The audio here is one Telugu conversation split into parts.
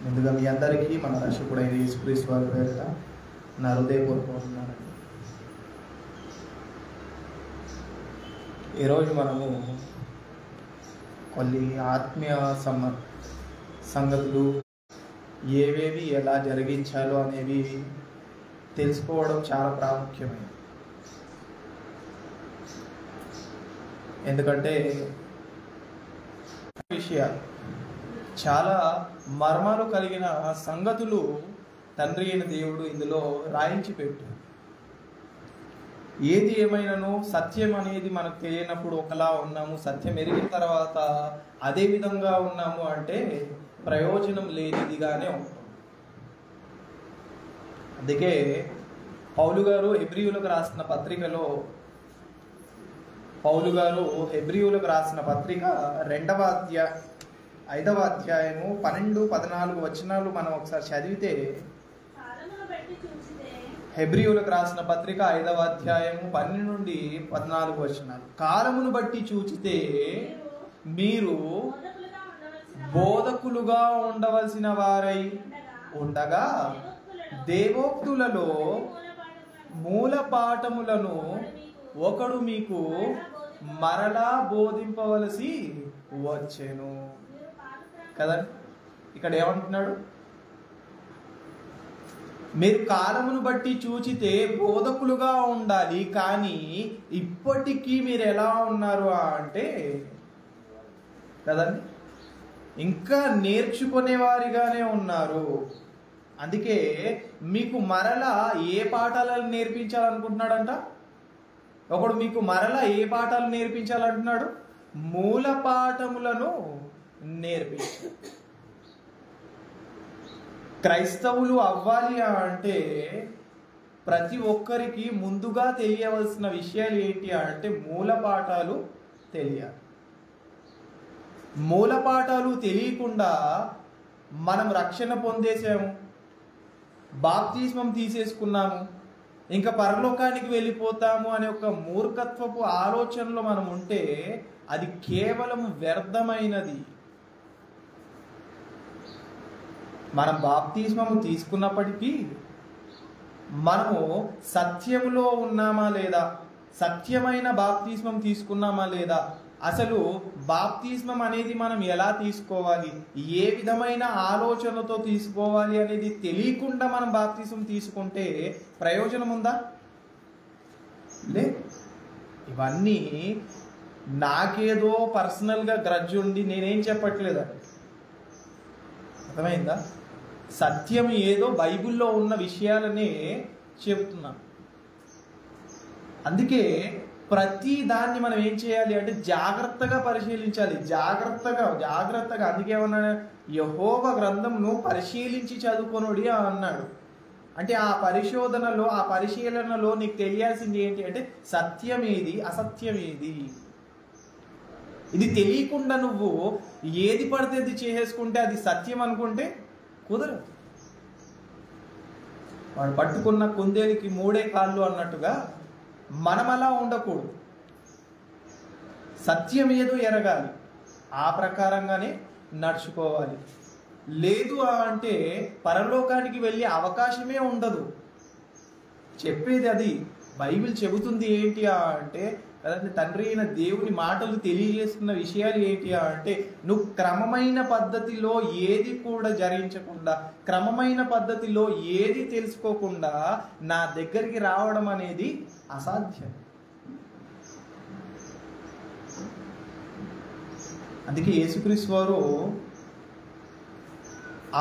ముందుగా మీ అందరికీ మన రక్షకుడైన యేసుక్రీస్తు వారి పేరిట నా హృదయపూర్వకమైనది. ఈరోజు మనము కొన్ని ఆత్మీయ సంగతులు ఏవేవి ఎలా జరిగించాలో అనేవి తెలుసుకోవడం చాలా ప్రాముఖ్యమైనది. ఎందుకంటే విషయాలు చాలా మర్మాలు కలిగిన సంగతులు తండ్రి అయిన దేవుడు ఇందులో రాయించి పెట్టు. ఏది ఏమైనాను సత్యం అనేది మనకు తెలియనప్పుడు ఒకలా ఉన్నాము, సత్యం ఎరిగిన తర్వాత అదే విధంగా ఉన్నాము అంటే ప్రయోజనం లేనిదిగానే ఉంటాం. అందుకే పౌలు గారు హెబ్రీయులకు రాసిన పత్రికలో 5వ అధ్యాయము 12-14 వచనాలు మనం ఒకసారి చదివితే, హెబ్రీయులకు రాసిన పత్రిక 5వ అధ్యాయము 12 నుండి 14 వచనాలు. కాలమును బట్టి చూచితే మీరు బోధకులుగా ఉండవలసిన వారై ఉండగా దేవోక్తులలో మూల పాఠములను ఒకడు మీకు మరలా బోధింపవలసి వచ్చెను కదా. ఇక్కడ ఏమంటున్నాడు? మీరు కాలమును బట్టి చూచితే బోధకులుగా ఉండాలి, కానీ ఇప్పటికీ మీరు ఎలా ఉన్నారు అంటే కదండి, ఇంకా నేర్చుకునే వారిగానే ఉన్నారు. అందుకే మీకు మరలా ఏ పాఠాలను నేర్పించాలనుకుంటున్నాడంట? ఒకడు మీకు మరలా ఏ పాఠాలు నేర్పించాలంటున్నాడు? మూల పాఠములను నేర్పించాలి. క్రైస్తవులు అవ్వాలి అంటే ప్రతి ఒక్కరికి ముందుగా తెలియవలసిన విషయాలు ఏంటి అంటే మూల పాఠాలు తెలియాలి. మూల పాఠాలు తెలియకుండా మనం రక్షణ పొందేసాము, బాప్తిస్మం తీసేసుకున్నాము, ఇంకా పరలోకానికి వెళ్ళిపోతాము అనే ఒక మూర్ఖత్వపు ఆలోచనలో మనం ఉంటే అది కేవలం వ్యర్థమైనది. మనం బాప్తిస్మము తీసుకున్నప్పటికీ మనము సత్యములో ఉన్నామా లేదా, సత్యమైన బాప్తిస్మం తీసుకున్నామా లేదా, అసలు బాప్తిస్మం అనేది మనం ఎలా తీసుకోవాలి, ఏ విధమైన ఆలోచనతో తీసుకోవాలి అనేది తెలియకుండా మనం బాప్తిస్మం తీసుకుంటే ప్రయోజనం ఉందా? లేదు. ఇవన్నీ నాకేదో పర్సనల్గా గ్రడ్జ్ ఉండి నేనేం చెప్పట్లేదండి, అర్థమైందా? సత్యం ఏదో బైబిల్లో ఉన్న విషయాలనే చెప్తున్నాను. అందుకే ప్రతి దాన్ని మనం ఏం చేయాలి అంటే జాగ్రత్తగా పరిశీలించాలి. జాగ్రత్తగా అందుకే ఏమన్నా యెహోవా గ్రంథంను పరిశీలించి చదువుకొనుడి అన్నాడు. అంటే ఆ పరిశీలనలో నీకు తెలియాల్సింది ఏంటి అంటే సత్యం ఏది, అసత్యం ఏది. ఇది తెలియకుండా నువ్వు ఏది పడితే అది చేసేసుకుంటే అది సత్యం అనుకుంటే కుదరదు. వాడు పట్టుకున్న కుందేలుకి 3 కాళ్ళు అన్నట్టుగా మనం అలా ఉండకూడదు. సత్యం ఏదో ఎరగాలి, ఆ ప్రకారంగానే నడుచుకోవాలి. లేదు అంటే పరలోకానికి వెళ్ళే అవకాశమే ఉండదు. చెప్పేది అది. బైబిల్ చెబుతుంది ఏంటి అంటే కదండి, తండ్రి అయిన దేవుని మాటలు తెలియజేస్తున్న విషయాలు ఏంటి అంటే నువ్వు క్రమమైన పద్ధతిలో ఏది కూడా జరిగించకుండా, క్రమమైన పద్ధతిలో ఏది తెలుసుకోకుండా నా దగ్గరికి రావడం అనేది అసాధ్యం. అందుకే యేసుక్రీస్తు వారు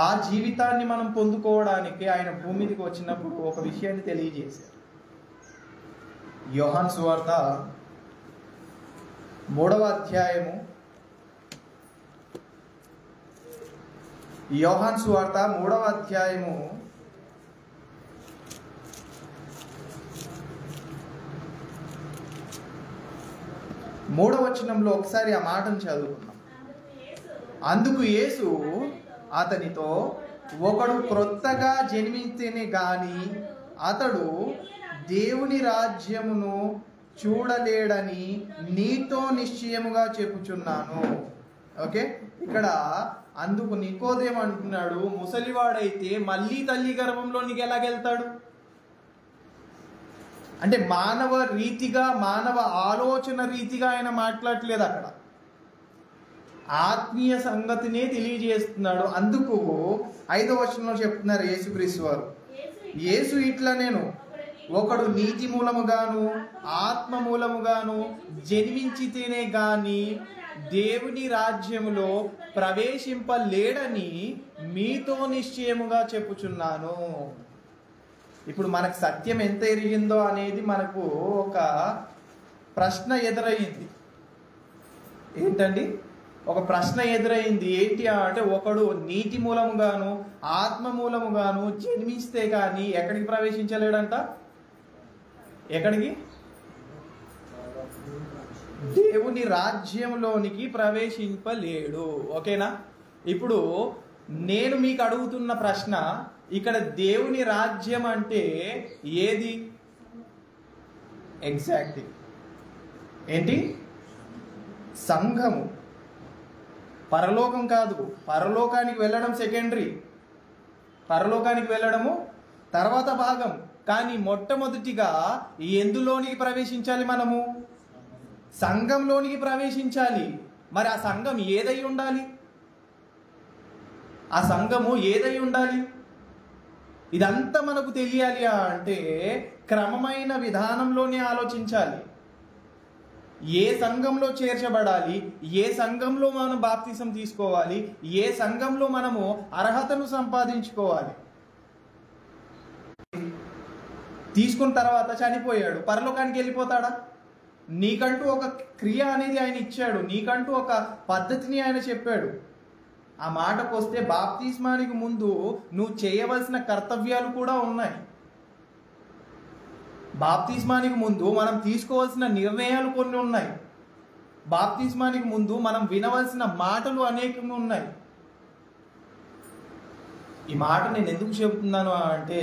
ఆ జీవితాన్ని మనం పొందుకోవడానికి ఆయన భూమి మీదకి వచ్చినప్పుడు ఒక విషయాన్ని తెలియజేశారు. యోహాను సువార్త 3వ అధ్యాయము 3వ వచనంలో ఒకసారి ఆ మాటను చదువుకున్నాం. అందుకు యేసు అతనితో, ఒకడు క్రొత్తగా జన్మించితేనే గాని అతడు దేవుని రాజ్యమును చూడలేడని నీతో నిశ్చయముగా చెప్పుచున్నాను. ఓకే, ఇక్కడ అందుకు నికోదేము అంటున్నాడు, ముసలివాడైతే మళ్ళీ తల్లి గర్భంలోనికి ఎలాగెళ్తాడు? అంటే మానవ రీతిగా, మానవ ఆలోచన రీతిగా ఆయన మాట్లాడట్లేదు, అక్కడ ఆత్మీయ సంగతినే తెలియజేస్తున్నాడు. అందుకు 5వ వచనంలో చెప్తున్నారు యేసుక్రీస్తు వారు, యేసు ఇట్లా నేను ఒకడు నీతి మూలముగాను ఆత్మ మూలముగాను జన్మించితేనే గాని దేవుని రాజ్యములో ప్రవేశింపలేడని మీతో నిశ్చయముగా చెప్పుచున్నాను. ఇప్పుడు మనకు సత్యం ఎంత ఎరిగిందో అనేది మనకు ఒక ప్రశ్న ఎదురయ్యింది. ఏంటండి? ఒక ప్రశ్న ఎదురైంది. ఏంటి అంటే, ఒకడు నీతి మూలముగాను ఆత్మ మూలముగాను జన్మిస్తే కానీ ఎక్కడికి ప్రవేశించలేడంట? ఎక్కడికి? దేవుని రాజ్యంలోనికి ప్రవేశింపలేడు. ఓకేనా? ఇప్పుడు నేను మీకు అడుగుతున్న ప్రశ్న, ఇక్కడ దేవుని రాజ్యం అంటే ఏది? ఎగ్జాక్ట్లీ ఏంటి? సంఘము. పరలోకం కాదు. పరలోకానికి వెళ్ళడం సెకండరీ, పరలోకానికి వెళ్ళడము తర్వాత భాగం. కానీ మొట్టమొదటిగా ఎందులోనికి ప్రవేశించాలి? మనము సంఘంలోనికి ప్రవేశించాలి. మరి ఆ సంఘం ఏదై ఉండాలి? ఆ సంఘము ఏదై ఉండాలి? ఇదంతా మనకు తెలియాలి అంటే క్రమమైన విధానంలోనే ఆలోచించాలి. ఏ సంఘంలో చేర్చబడాలి, ఏ సంఘంలో మనం బాప్తిసం తీసుకోవాలి, ఏ సంఘంలో మనము అర్హతను సంపాదించుకోవాలి. తీసుకున్న తర్వాత చనిపోయాడు, పరలోకానికి వెళ్ళిపోతాడా? నీకంటూ ఒక క్రియ అనేది ఆయన ఇచ్చాడు, నీకంటూ ఒక పద్ధతిని ఆయన చెప్పాడు. ఆ మాటకు వస్తే బాప్తిస్మానికి ముందు నువ్వు చేయవలసిన కర్తవ్యాలు కూడా ఉన్నాయి. బాప్తిస్మానికి ముందు మనం తీసుకోవాల్సిన నిర్ణయాలు కొన్ని ఉన్నాయి. బాప్తిస్మానికి ముందు మనం వినవలసిన మాటలు అనేకంగా ఉన్నాయి. ఈ మాట నేను ఎందుకు చెబుతున్నాను అంటే,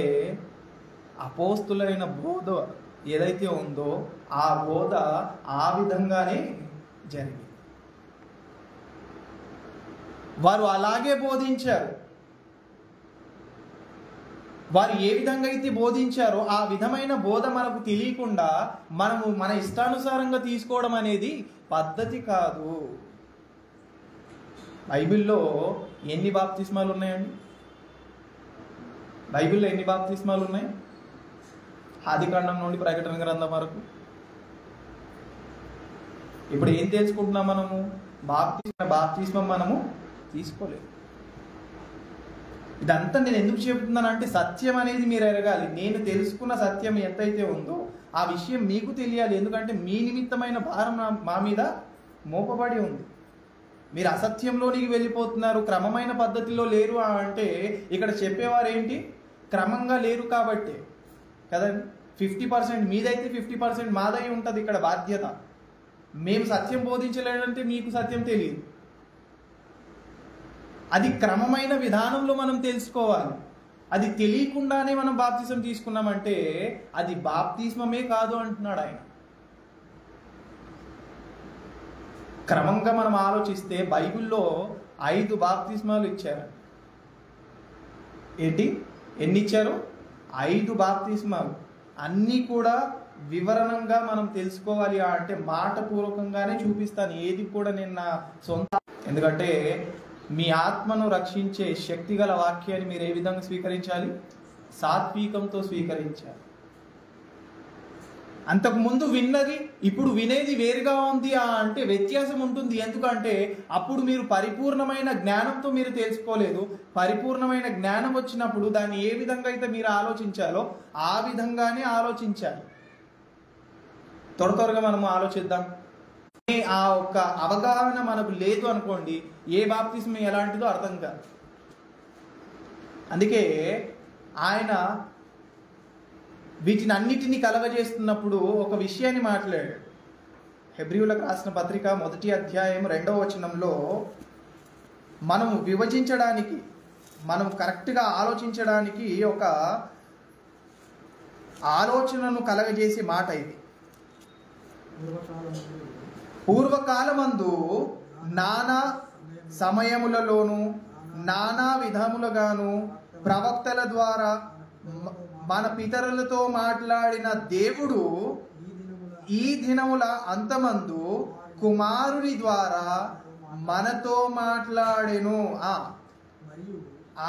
అపోస్తులైన బోధ ఏదైతే ఉందో ఆ బోధ ఆ విధంగానే జరిగింది. వారు అలాగే బోధించారు. వారు ఏ విధంగా అయితే బోధించారో ఆ విధమైన బోధ మనకు తెలియకుండా మనము మన ఇష్టానుసారంగా తీసుకోవడం అనేది పద్ధతి కాదు. బైబిల్లో ఎన్ని బాప్తిస్మాలు ఉన్నాయండి? బైబిల్లో ఎన్ని బాప్తిస్మాలు ఉన్నాయి? ఆదికాండం నుండి ప్రకటన గ్రంథం వరకు. ఇప్పుడు ఏం తెలుసుకుంటున్నాం మనము? బాప్తిస్మం మనము తీసుకోలేదు. ఇదంతా నేను ఎందుకు చెబుతున్నానంటే, సత్యం అనేది మీరు ఎరగాలి. నేను తెలుసుకున్న సత్యం ఎంతైతే ఉందో ఆ విషయం మీకు తెలియాలి. ఎందుకంటే మీ నిమిత్తమైన భారం మా మీద మోపబడి ఉంది. మీరు అసత్యంలోనికి వెళ్ళిపోతున్నారు, క్రమమైన పద్ధతిలో లేరు అంటే ఇక్కడ చెప్పేవారు ఏంటి? క్రమంగా లేరు కాబట్టి కదండి. 50% మీదైతే 50% మాదై ఉంటుంది ఇక్కడ బాధ్యత. మేము సత్యం బోధించలేదంటే మీకు సత్యం తెలియదు. అది క్రమమైన విధానంలో మనం తెలుసుకోవాలి. అది తెలియకుండానే మనం బాప్తిసం తీసుకున్నామంటే అది బాప్తిస్మమే కాదు అంటున్నాడు ఆయన. క్రమంగా మనం ఆలోచిస్తే బైబిల్లో 5 బాప్తిస్మాలు ఇచ్చారు. ఏంటి? ఎన్ని ఇచ్చారు? 5 బాప్తిస్మాలు. అన్నీ కూడా వివరణంగా మనం తెలుసుకోవాలి అంటే మాటపూర్వకంగానే చూపిస్తాను. ఏది కూడా నేను నా సొంత, ఎందుకంటే మీ ఆత్మను రక్షించే శక్తి గల వాక్యాన్ని మీరు ఏ విధంగా స్వీకరించాలి? సాత్వికంతో స్వీకరించాలి. అంతకుముందు విన్నది ఇప్పుడు వినేది వేరుగా ఉంది అంటే వ్యత్యాసం ఉంటుంది. ఎందుకంటే అప్పుడు మీరు పరిపూర్ణమైన జ్ఞానంతో మీరు తెలుసుకోలేదు. పరిపూర్ణమైన జ్ఞానం వచ్చినప్పుడు దాన్ని ఏ విధంగా అయితే మీరు ఆలోచించాలో ఆ విధంగానే ఆలోచించాలి. త్వరగా మనము ఆలోచిద్దాం. ఆ ఒక్క అవగాహన మనకు లేదు అనుకోండి, ఏ బాప్తిస్మ ఎలాంటిదో అర్థం కాదు. అందుకే ఆయన వీటిని అన్నిటినీ కలగజేస్తున్నప్పుడు ఒక విషయాన్ని మాట్లాడాడు. హెబ్రీయులకు రాసిన పత్రిక 1వ అధ్యాయం 2వ వచనంలో మనము విభజించడానికి, మనం కరెక్ట్గా ఆలోచించడానికి ఒక ఆలోచనను కలగజేసే మాట ఇది. పూర్వకాలమందు నానా సమయములలోను నానా విధములుగాను ప్రవక్తల ద్వారా మన పితరులతో మాట్లాడిన దేవుడు ఈ దినముల అంతమందు కుమారుని ద్వారా మనతో మాట్లాడెను.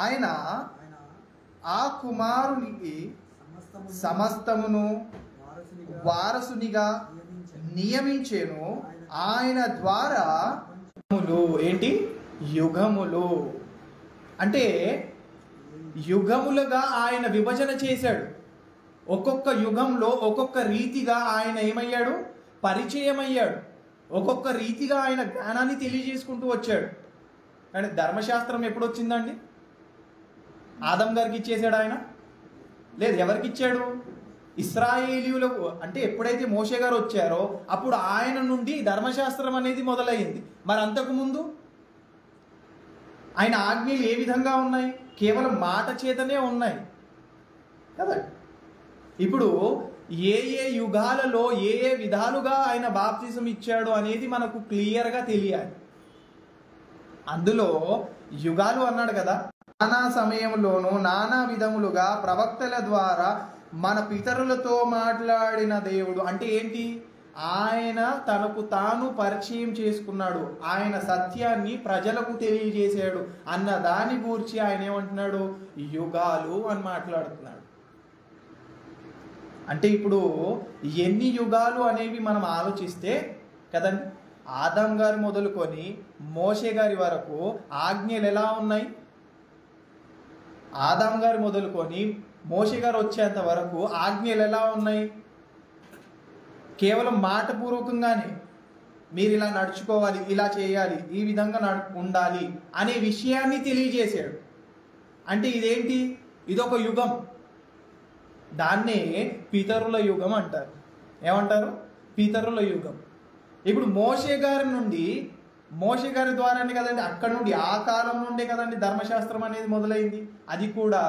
ఆయన ఆ కుమారునికి సమస్తమును వారసునిగా నియమించెను. ఆయన ద్వారా ఏంటి యుగములు అంటే యుగములుగా ఆయన విభజన చేశాడు. ఒక్కొక్క యుగంలో ఒక్కొక్క రీతిగా ఆయన ఏమయ్యాడు, పరిచయం అయ్యాడు. ఒక్కొక్క రీతిగా ఆయన జ్ఞానాన్ని తెలియజేసుకుంటూ వచ్చాడు. కానీ ధర్మశాస్త్రం ఎప్పుడు వచ్చిందండి? ఆదం గారికి ఇచ్చేసాడు ఆయన? లేదు. ఎవరికి ఇచ్చాడు? ఇశ్రాయేలీయులకు. అంటే ఎప్పుడైతే మోషే గారు వచ్చారో అప్పుడు ఆయన నుండి ధర్మశాస్త్రం అనేది మొదలైంది. మరి అంతకుముందు ఆయన ఆజ్ఞలు ఏ విధంగా ఉన్నాయి? కేవలం మాట చేతనే ఉన్నాయి కదా. ఇప్పుడు ఏ ఏ యుగాలలో ఏ ఏ విధాలుగా ఆయన బాప్తిజం ఇచ్చాడు అనేది మనకు క్లియర్గా తెలియాలి. అందులో యుగాలు అన్నాడు కదా. నానా సమయంలోనూ నానా విధములుగా ప్రవక్తల ద్వారా మన పితరులతో మాట్లాడిన దేవుడు అంటే ఏంటి? ఆయన తనకు తాను పరిచయం చేసుకున్నాడు. ఆయన సత్యాన్ని ప్రజలకు తెలియజేశాడు అన్న దాని గురించి ఆయన ఏమంటున్నాడు? యుగాలు అని మాట్లాడుతున్నాడు. అంటే ఇప్పుడు ఎన్ని యుగాలు అనేవి మనం ఆలోచిస్తే కదండి, ఆదం గారు మొదలుకొని మోషే గారి వరకు ఆజ్ఞలు ఎలా ఉన్నాయి? ఆదం గారు మొదలుకొని మోషే గారు వచ్చేంత వరకు ఆజ్ఞలు ఎలా ఉన్నాయి? కేవలం మాటపూర్వకంగానే మీరు ఇలా నడుచుకోవాలి, ఇలా చేయాలి, ఈ విధంగా ఉండాలి అనే విషయాన్ని తెలియజేశాడు. అంటే ఇదేంటి? ఇదొక యుగం. దాన్నే పితరుల యుగం అంటారు. ఏమంటారు? పితరుల యుగం. ఇప్పుడు మోషే గారి నుండి, మోషే గారి ద్వారానే కదండి, అక్కడి నుండి ఆ కాలం నుండే కదండి ధర్మశాస్త్రం అనేది మొదలైంది. అది కూడా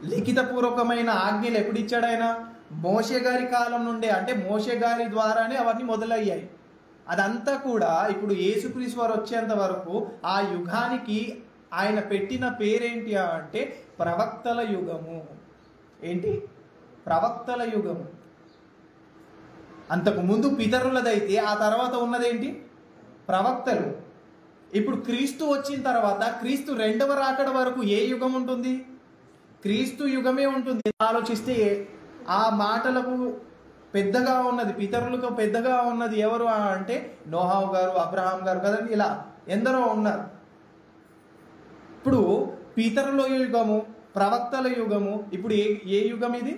లిఖితపూర్వకమైన ఆజ్ఞలు ఎప్పుడు ఇచ్చాడు ఆయన? మోషే గారి కాలం నుండే. అంటే మోషే గారి ద్వారానే అవన్నీ మొదలయ్యాయి. అదంతా కూడా ఇప్పుడు యేసుక్రీస్తు వారు వచ్చేంత వరకు ఆ యుగానికి ఆయన పెట్టిన పేరేంటి అంటే ప్రవక్తల యుగము. ఏంటి? ప్రవక్తల యుగము. అంతకు ముందు పితరులదైతే ఆ తర్వాత ఉన్నదేంటి? ప్రవక్తలు. ఇప్పుడు క్రీస్తు వచ్చిన తర్వాత క్రీస్తు రెండవ రాకడ వరకు ఏ యుగం ఉంటుంది? క్రీస్తు యుగమే ఉంటుంది. ఆలోచిస్తే ఆ మాటలకు పెద్దగా ఉన్నది, పితరులకు పెద్దగా ఉన్నది ఎవరు అంటే నోహావు గారు, అబ్రహాం గారు కదండి. ఇలా ఎందరో ఉన్నారు. ఇప్పుడు పితరుల యుగము, ప్రవక్తల యుగము. ఇప్పుడు ఏ యుగం ఇది?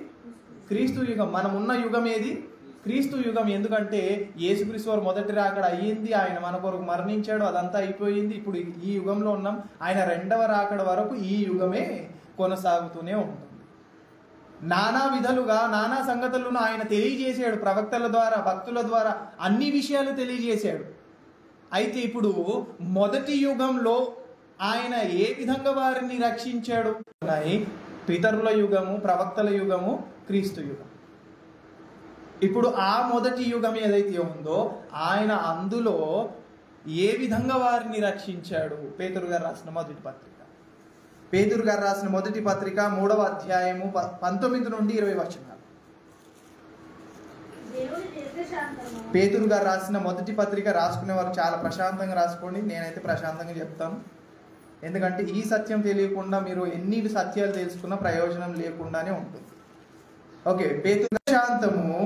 క్రీస్తు యుగం. మనం ఉన్న యుగం ఏది? క్రీస్తు యుగం. ఎందుకంటే యేసుక్రీస్తు వారు మొదటి రాకడ అయ్యింది, ఆయన మన కొరకు మరణించాడు, అదంతా అయిపోయింది. ఇప్పుడు ఈ యుగంలో ఉన్నాం. ఆయన రెండవ రాకడ వరకు ఈ యుగమే కొనసాగుతూనే ఉంటుంది. నానా విధాలుగా నానా సంగతులను ఆయన తెలియజేశాడు. ప్రవక్తల ద్వారా, భక్తుల ద్వారా అన్ని విషయాలు తెలియజేశాడు. అయితే ఇప్పుడు మొదటి యుగంలో ఆయన ఏ విధంగా వారిని రక్షించాడు? పితరుల యుగము, ప్రవక్తల యుగము, క్రీస్తు యుగం. ఇప్పుడు ఆ మొదటి యుగం ఏదైతే ఉందో ఆయన అందులో ఏ విధంగా వారిని రక్షించాడు? పేతురు గారు రాసిన మొదటి పత్రిక, పేతురు గారు రాసిన మొదటి పత్రిక 3వ అధ్యాయము 19 నుండి 20 వచనాలు. పేతురు గారు రాసిన మొదటి పత్రిక రాసుకునే వారు చాలా ప్రశాంతంగా రాసుకోండి. నేనైతే ప్రశాంతంగా చెప్తాను. ఎందుకంటే ఈ సత్యం తెలియకుండా మీరు ఎన్ని సత్యాలు తెలుసుకున్న ప్రయోజనం లేకుండానే ఉంటుంది. ఓకే. పేతురు శాంతము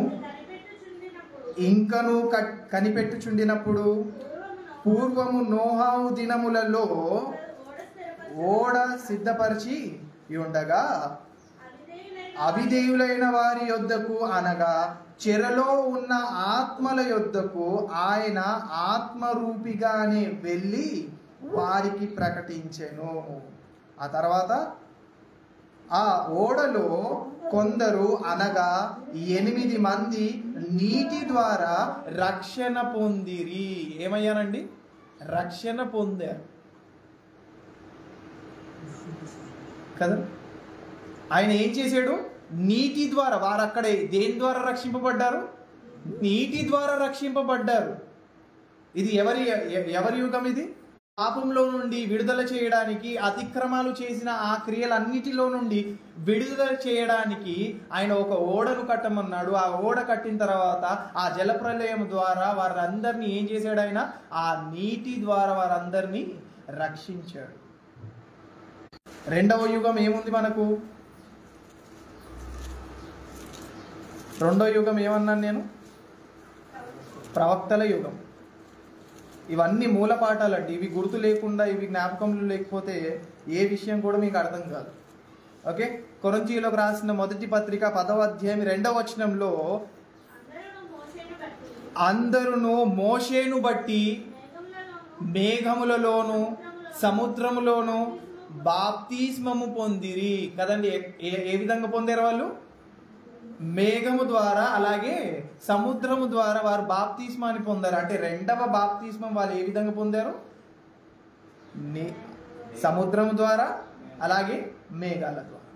ఇంకను కనిపెట్టుచుండినప్పుడు పూర్వము నోహావు దినములలో ఓడ సిద్ధపరిచి ఉండగా అవిధేయులైన వారి యొద్దకు అనగా చెరలో ఉన్న ఆత్మల యొద్దకు ఆయన ఆత్మరూపిగానే వెళ్ళి వారికి ప్రకటించెను. ఆ తర్వాత ఆ ఓడలో కొందరు అనగా 8 మంది నీటి ద్వారా రక్షణ పొందిరి. ఏమయ్యారండి? రక్షణ పొందారు కదా. ఆయన ఏం చేశాడు? నీటి ద్వారా. వారు అక్కడే దేని ద్వారా రక్షింపబడ్డారు? నీటి ద్వారా రక్షింపబడ్డారు. ఇది ఎవరి యుగం? ఇది పాపంలో నుండి విడుదల చేయడానికి, అతిక్రమాలు చేసిన ఆ క్రియలన్నిటిలో నుండి విడుదల చేయడానికి ఆయన ఒక ఓడను కట్టమన్నాడు. ఆ ఓడ కట్టిన తర్వాత ఆ జలప్రలయం ద్వారా వారందరినీ ఏం చేశాడు? ఆయన ఆ నీటి ద్వారా వారందరినీ రక్షించాడు. రెండవ యుగం ఏముంది మనకు? రెండో యుగం ఏమన్నాను నేను? ప్రవక్తల యుగం. ఇవన్నీ మూల పాఠాలండి. ఇవి గుర్తు లేకుండా, ఇవి జ్ఞాపకంలో లేకపోతే ఏ విషయం కూడా మీకు అర్థం కాదు. ఓకే, కొరింథీయులకు రాసిన మొదటి పత్రిక 10వ అధ్యాయం 2వ వచనంలో అందరూ మోషేను బట్టి మేఘములలోను సముద్రములోను బాప్తిస్మము పొందిరి కదండి. ఏ విధంగా పొందారు వాళ్ళు? మేఘము ద్వారా అలాగే సముద్రము ద్వారా వారు బాప్తిస్మాన్ని పొందారు. అంటే రెండవ బాప్తిస్మం వాళ్ళు ఏ విధంగా పొందారు? సముద్రము ద్వారా అలాగే మేఘాల ద్వారా.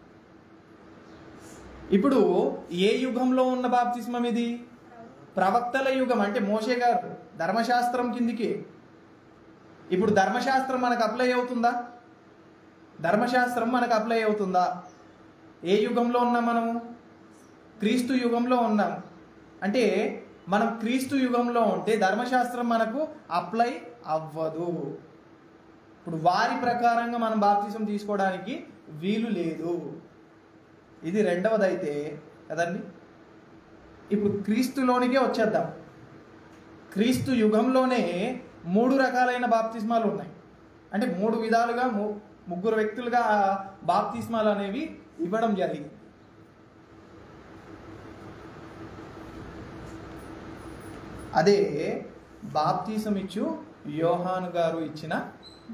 ఇప్పుడు ఏ యుగంలో ఉన్న బాప్తిస్మం ఇది? ప్రవక్తల యుగం. అంటే మోషే గారు ధర్మశాస్త్రం కిందికి. ఇప్పుడు ధర్మశాస్త్రం మనకు అప్లై అవుతుందా? ధర్మశాస్త్రం మనకు అప్లై అవుతుందా? ఏ యుగంలో ఉన్నాం మనము? క్రీస్తు యుగంలో ఉన్నాం. అంటే మనం క్రీస్తు యుగంలో ఉంటే ధర్మశాస్త్రం మనకు అప్లై అవ్వదు. ఇప్పుడు వారి ప్రకారంగా మనం బాప్తిజం తీసుకోవడానికి వీలు లేదు. ఇది రెండవదైతే కదండి. ఇప్పుడు క్రీస్తులోనికే వచ్చేద్దాం. క్రీస్తు యుగంలోనే 3 రకాలైన బాప్తిస్మాలు ఉన్నాయి. అంటే 3 విధాలుగా 3 వ్యక్తులుగా బాప్తిస్మాలు అనేవి ఇవ్వడం జరిగింది. అదే బాప్తిసం ఇచ్చు యోహాను గారు ఇచ్చిన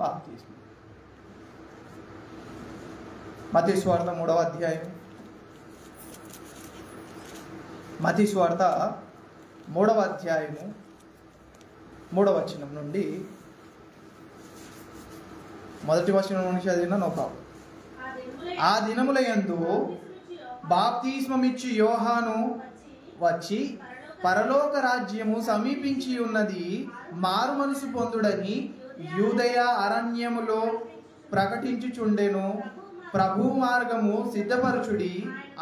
బాప్తిసం. మత్తయి సువార్త 3వ అధ్యాయం, మత్తయి సువార్త 3వ అధ్యాయము 3వ వచనం నుండి మొదటి వచనం నుండి చదివిన నోపావు. ఆ దినముల యందు బాప్తిస్మమిచ్చు యోహాను వచ్చి పరలోక రాజ్యము సమీపించి ఉన్నది, మారు మనసు పొందుడని యూదయ అరణ్యములో ప్రకటించుచుండెను. ప్రభు మార్గము సిద్ధపరచుడి,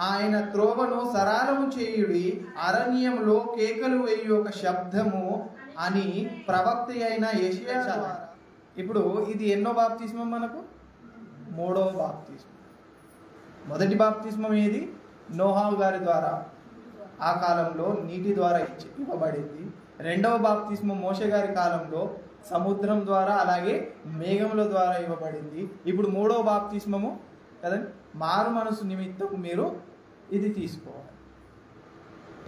ఆయన త్రోవను సరళము చేయుడి, అరణ్యములో కేకలు వేయు ఒక శబ్దము అని ప్రవక్త అయిన యెషయా. ఇప్పుడు ఇది ఎన్నో బాప్తిస్మం మనకు? 3వ బాప్తిస్మం. మొదటి బాప్తిస్మం ఏది? నోహా గారి ద్వారా ఆ కాలంలో నీటి ద్వారా ఇవ్వబడింది. రెండవ బాప్తిస్మం మోషే గారి కాలంలో సముద్రం ద్వారా అలాగే మేఘముల ద్వారా ఇవ్వబడింది. ఇప్పుడు 3వ బాప్తిస్మము కదండి, మారు మనసు నిమిత్తం మీరు ఇది తీసుకోవాలి.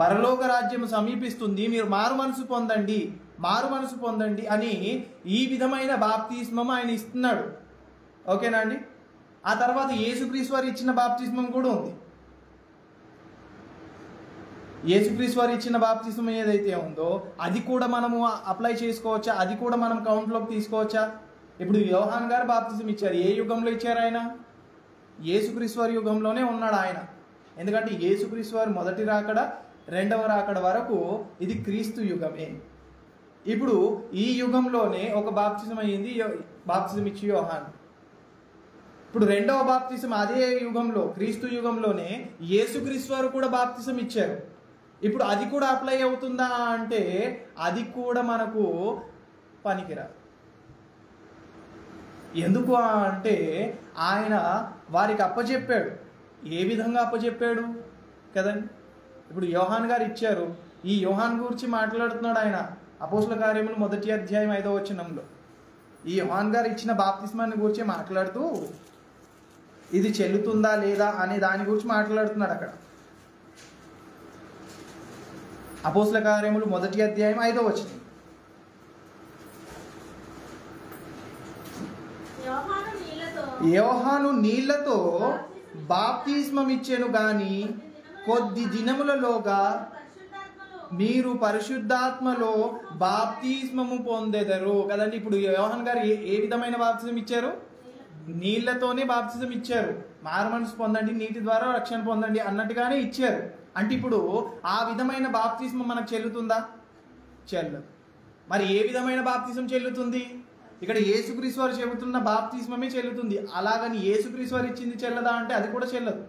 పరలోక రాజ్యం సమీపిస్తుంది, మీరు మారు మనసు పొందండి, మారు మనసు పొందండి అని ఈ విధమైన బాప్తిస్మం ఆయన ఇస్తున్నాడు. ఓకేనా అండి? ఆ తర్వాత యేసుక్రీస్తు వారు ఇచ్చిన బాప్తిస్మం కూడా ఉంది. యేసుక్రీస్తు వారు ఇచ్చిన బాప్తిస్మం ఏదైతే ఉందో అది కూడా మనము అప్లై చేసుకోవచ్చా? అది కూడా మనం కౌంట్లోకి తీసుకోవచ్చా? ఇప్పుడు యోహాన్ గారు బాప్తిస్మం ఇచ్చారు. ఏ యుగంలో ఇచ్చారు ఆయన? యేసుక్రీస్తు వారి యుగంలోనే ఉన్నాడు ఆయన. ఎందుకంటే యేసుక్రీస్తు వారు మొదటి రాకడ రెండవ రాకడ వరకు ఇది క్రీస్తు యుగమే. ఇప్పుడు ఈ యుగంలోనే ఒక బాప్తిజం అయ్యింది, బాప్తిజం ఇచ్చి యోహాన్. ఇప్పుడు రెండవ బాప్తిజం అదే యుగంలో క్రీస్తు యుగంలోనే యేసుక్రీస్తు వారు కూడా బాప్తిజం ఇచ్చారు. ఇప్పుడు అది కూడా అప్లై అవుతుందా అంటే అది కూడా మనకు పనికిరాదు. ఎందుకు అంటే ఆయన వారికి అప్పచెప్పాడు. ఏ విధంగా అప్పచెప్పాడు కదండి. ఇప్పుడు యోహాన్ గారు ఇచ్చారు. ఈ యోహాన్ గురించి మాట్లాడుతున్నాడు ఆయన అపోస్తల కార్యములు 1వ అధ్యాయం 5వ వచనంలో. ఈ యోహాన్ గారు ఇచ్చిన బాప్తిస్మాన్ని గురించి మాట్లాడుతూ ఇది చెల్లుతుందా లేదా అనే దాని గురించి మాట్లాడుతున్నాడు అక్కడ. అపోస్తల కార్యములు 1వ అధ్యాయం 5వ వచనం. యోహాను నీళ్లతో బాప్తిస్మం ఇచ్చెను గాని కొద్ది దినములలోగా మీరు పరిశుద్ధాత్మలో బాప్తిస్మము పొందెదరు కదండి. ఇప్పుడు యోహాన్ గారు ఏ విధమైన బాప్తిజం ఇచ్చారు? నీళ్లతోనే బాప్తిజం ఇచ్చారు. మారు మనసు పొందండి, నీటి ద్వారా రక్షణ పొందండి అన్నట్టుగానే ఇచ్చారు. అంటే ఇప్పుడు ఆ విధమైన బాప్తిస్మం మనకు చెల్లుతుందా? చెల్లదు. మరి ఏ విధమైన బాప్తిసం చెల్లుతుంది? ఇక్కడ యేసుక్రీస్తు వారు చెబుతున్న బాప్తిస్మమే చెల్లుతుంది. అలాగని యేసుక్రీస్తు వారు ఇచ్చింది చెల్లదా అంటే అది కూడా చెల్లదు.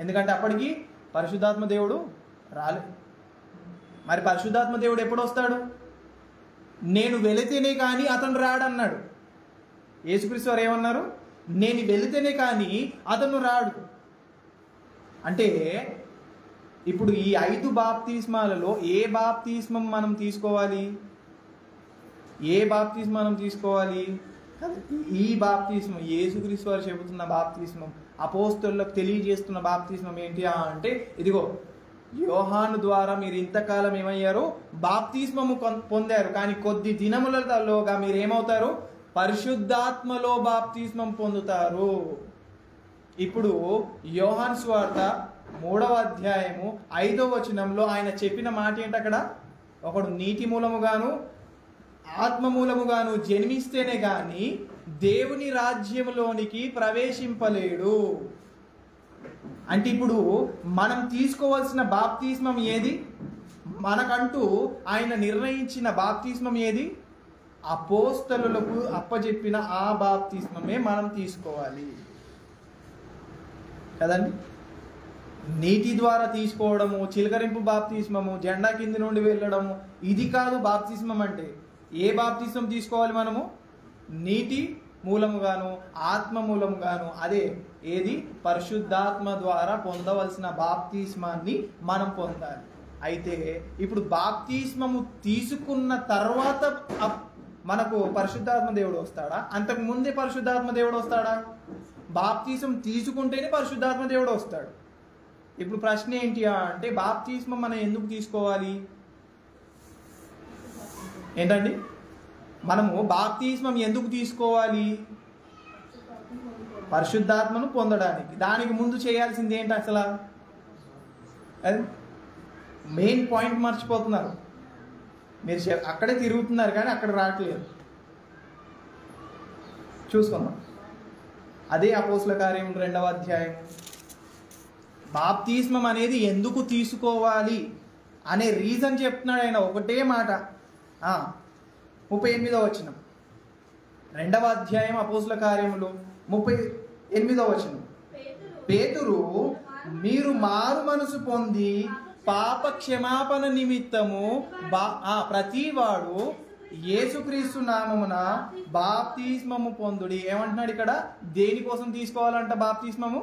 ఎందుకంటే అప్పటికి పరిశుద్ధాత్మ దేవుడు రాలేదు. మరి పరిశుద్ధాత్మ దేవుడు ఎప్పుడు వస్తాడు? నేను వెళితేనే కానీ అతను రాడన్నాడు. యేసుక్రీస్తు వారు ఏమన్నారు? నేను వెళితేనే కానీ అతను రాడు. అంటే ఇప్పుడు ఈ 5 బాప్తిస్మాలలో ఏ బాప్తిస్మం మనం తీసుకోవాలి? ఏ బాప్తిస్మం మనం తీసుకోవాలి? ఈ బాప్తిస్మం, యేసుక్రీస్తు వారు చెబుతున్న బాప్తిస్మం, అపోస్తలులకు తెలియజేస్తున్న బాప్తిస్మం ఏంటి అంటే ఇదిగో యోహాను ద్వారా మీరు ఇంతకాలం ఏమయ్యారు? బాప్తిస్మము పొందారు. కానీ కొద్ది దినములలోగా మీరు ఏమవుతారు? పరిశుద్ధాత్మలో బాప్తిస్మం పొందుతారు. ఇప్పుడు యోహాను సువార్త 3వ అధ్యాయము 5వ వచనంలో ఆయన చెప్పిన మాట ఏంటి? అక్కడ ఒకడు నీటి మూలముగాను ఆత్మ మూలముగాను జన్మిస్తేనే గాని దేవుని రాజ్యములోనికి ప్రవేశింపలేడు. అంటే ఇప్పుడు మనం తీసుకోవాల్సిన బాప్తిస్మం ఏది? మనకంటూ ఆయన నిర్ణయించిన బాప్తిస్మం ఏది? అపోస్తలులకు అప్పజెప్పిన ఆ బాప్తిస్మమే మనం తీసుకోవాలి కదండి. నీటి ద్వారా తీసుకోవడము, చిలకరింపు బాప్తిస్మము, జెండా కింది నుండి వెళ్ళడము, ఇది కాదు బాప్తిస్మం అంటే. ఏ బాప్తిస్మం తీసుకోవాలి మనము? నీటి మూలముగాను ఆత్మ మూలముగాను, అదే ఏది? పరిశుద్ధాత్మ ద్వారా పొందవలసిన బాప్తిస్మాన్ని మనం పొందాలి. అయితే ఇప్పుడు బాప్తిస్మము తీసుకున్న తర్వాత మనకు పరిశుద్ధాత్మ దేవుడు వస్తాడా? అంతకు ముందే పరిశుద్ధాత్మ దేవుడు వస్తాడా? బాప్తిస్మం తీసుకుంటేనే పరిశుద్ధాత్మ దేవుడు వస్తాడు. ఇప్పుడు ప్రశ్న ఏంటి అంటే బాప్తిస్మం మనం ఎందుకు తీసుకోవాలి? ఏంటండి? మనము బాప్తిస్మం ఎందుకు తీసుకోవాలి? పరిశుద్ధాత్మను పొందడానికి. దానికి ముందు చేయాల్సింది ఏంటి అసలు? మెయిన్ పాయింట్ మర్చిపోతున్నారు. మీరు అక్కడే తిరుగుతున్నారు కానీ అక్కడ రావట్లేదు. చూసుకుందాం. అదే అపోస్తలుల కార్యం 2వ అధ్యాయం. బాప్తిస్మం అనేది ఎందుకు తీసుకోవాలి అనే రీజన్ చెప్తున్నాడు ఆయన. ఒకటే మాట. 38వ వచనం, 2వ అధ్యాయం అపోస్తలుల కార్యములు 38వ వచనం. పేతురు మీరు మారు మనసు పొంది పాప క్షమాపణ నిమిత్తము ప్రతివాడు యేసుక్రీస్తు నామమున బాప్తిస్మము పొందుడి. ఏమంటున్నాడు ఇక్కడ? దేనికోసం తీసుకోవాలంట బాప్తిస్మము?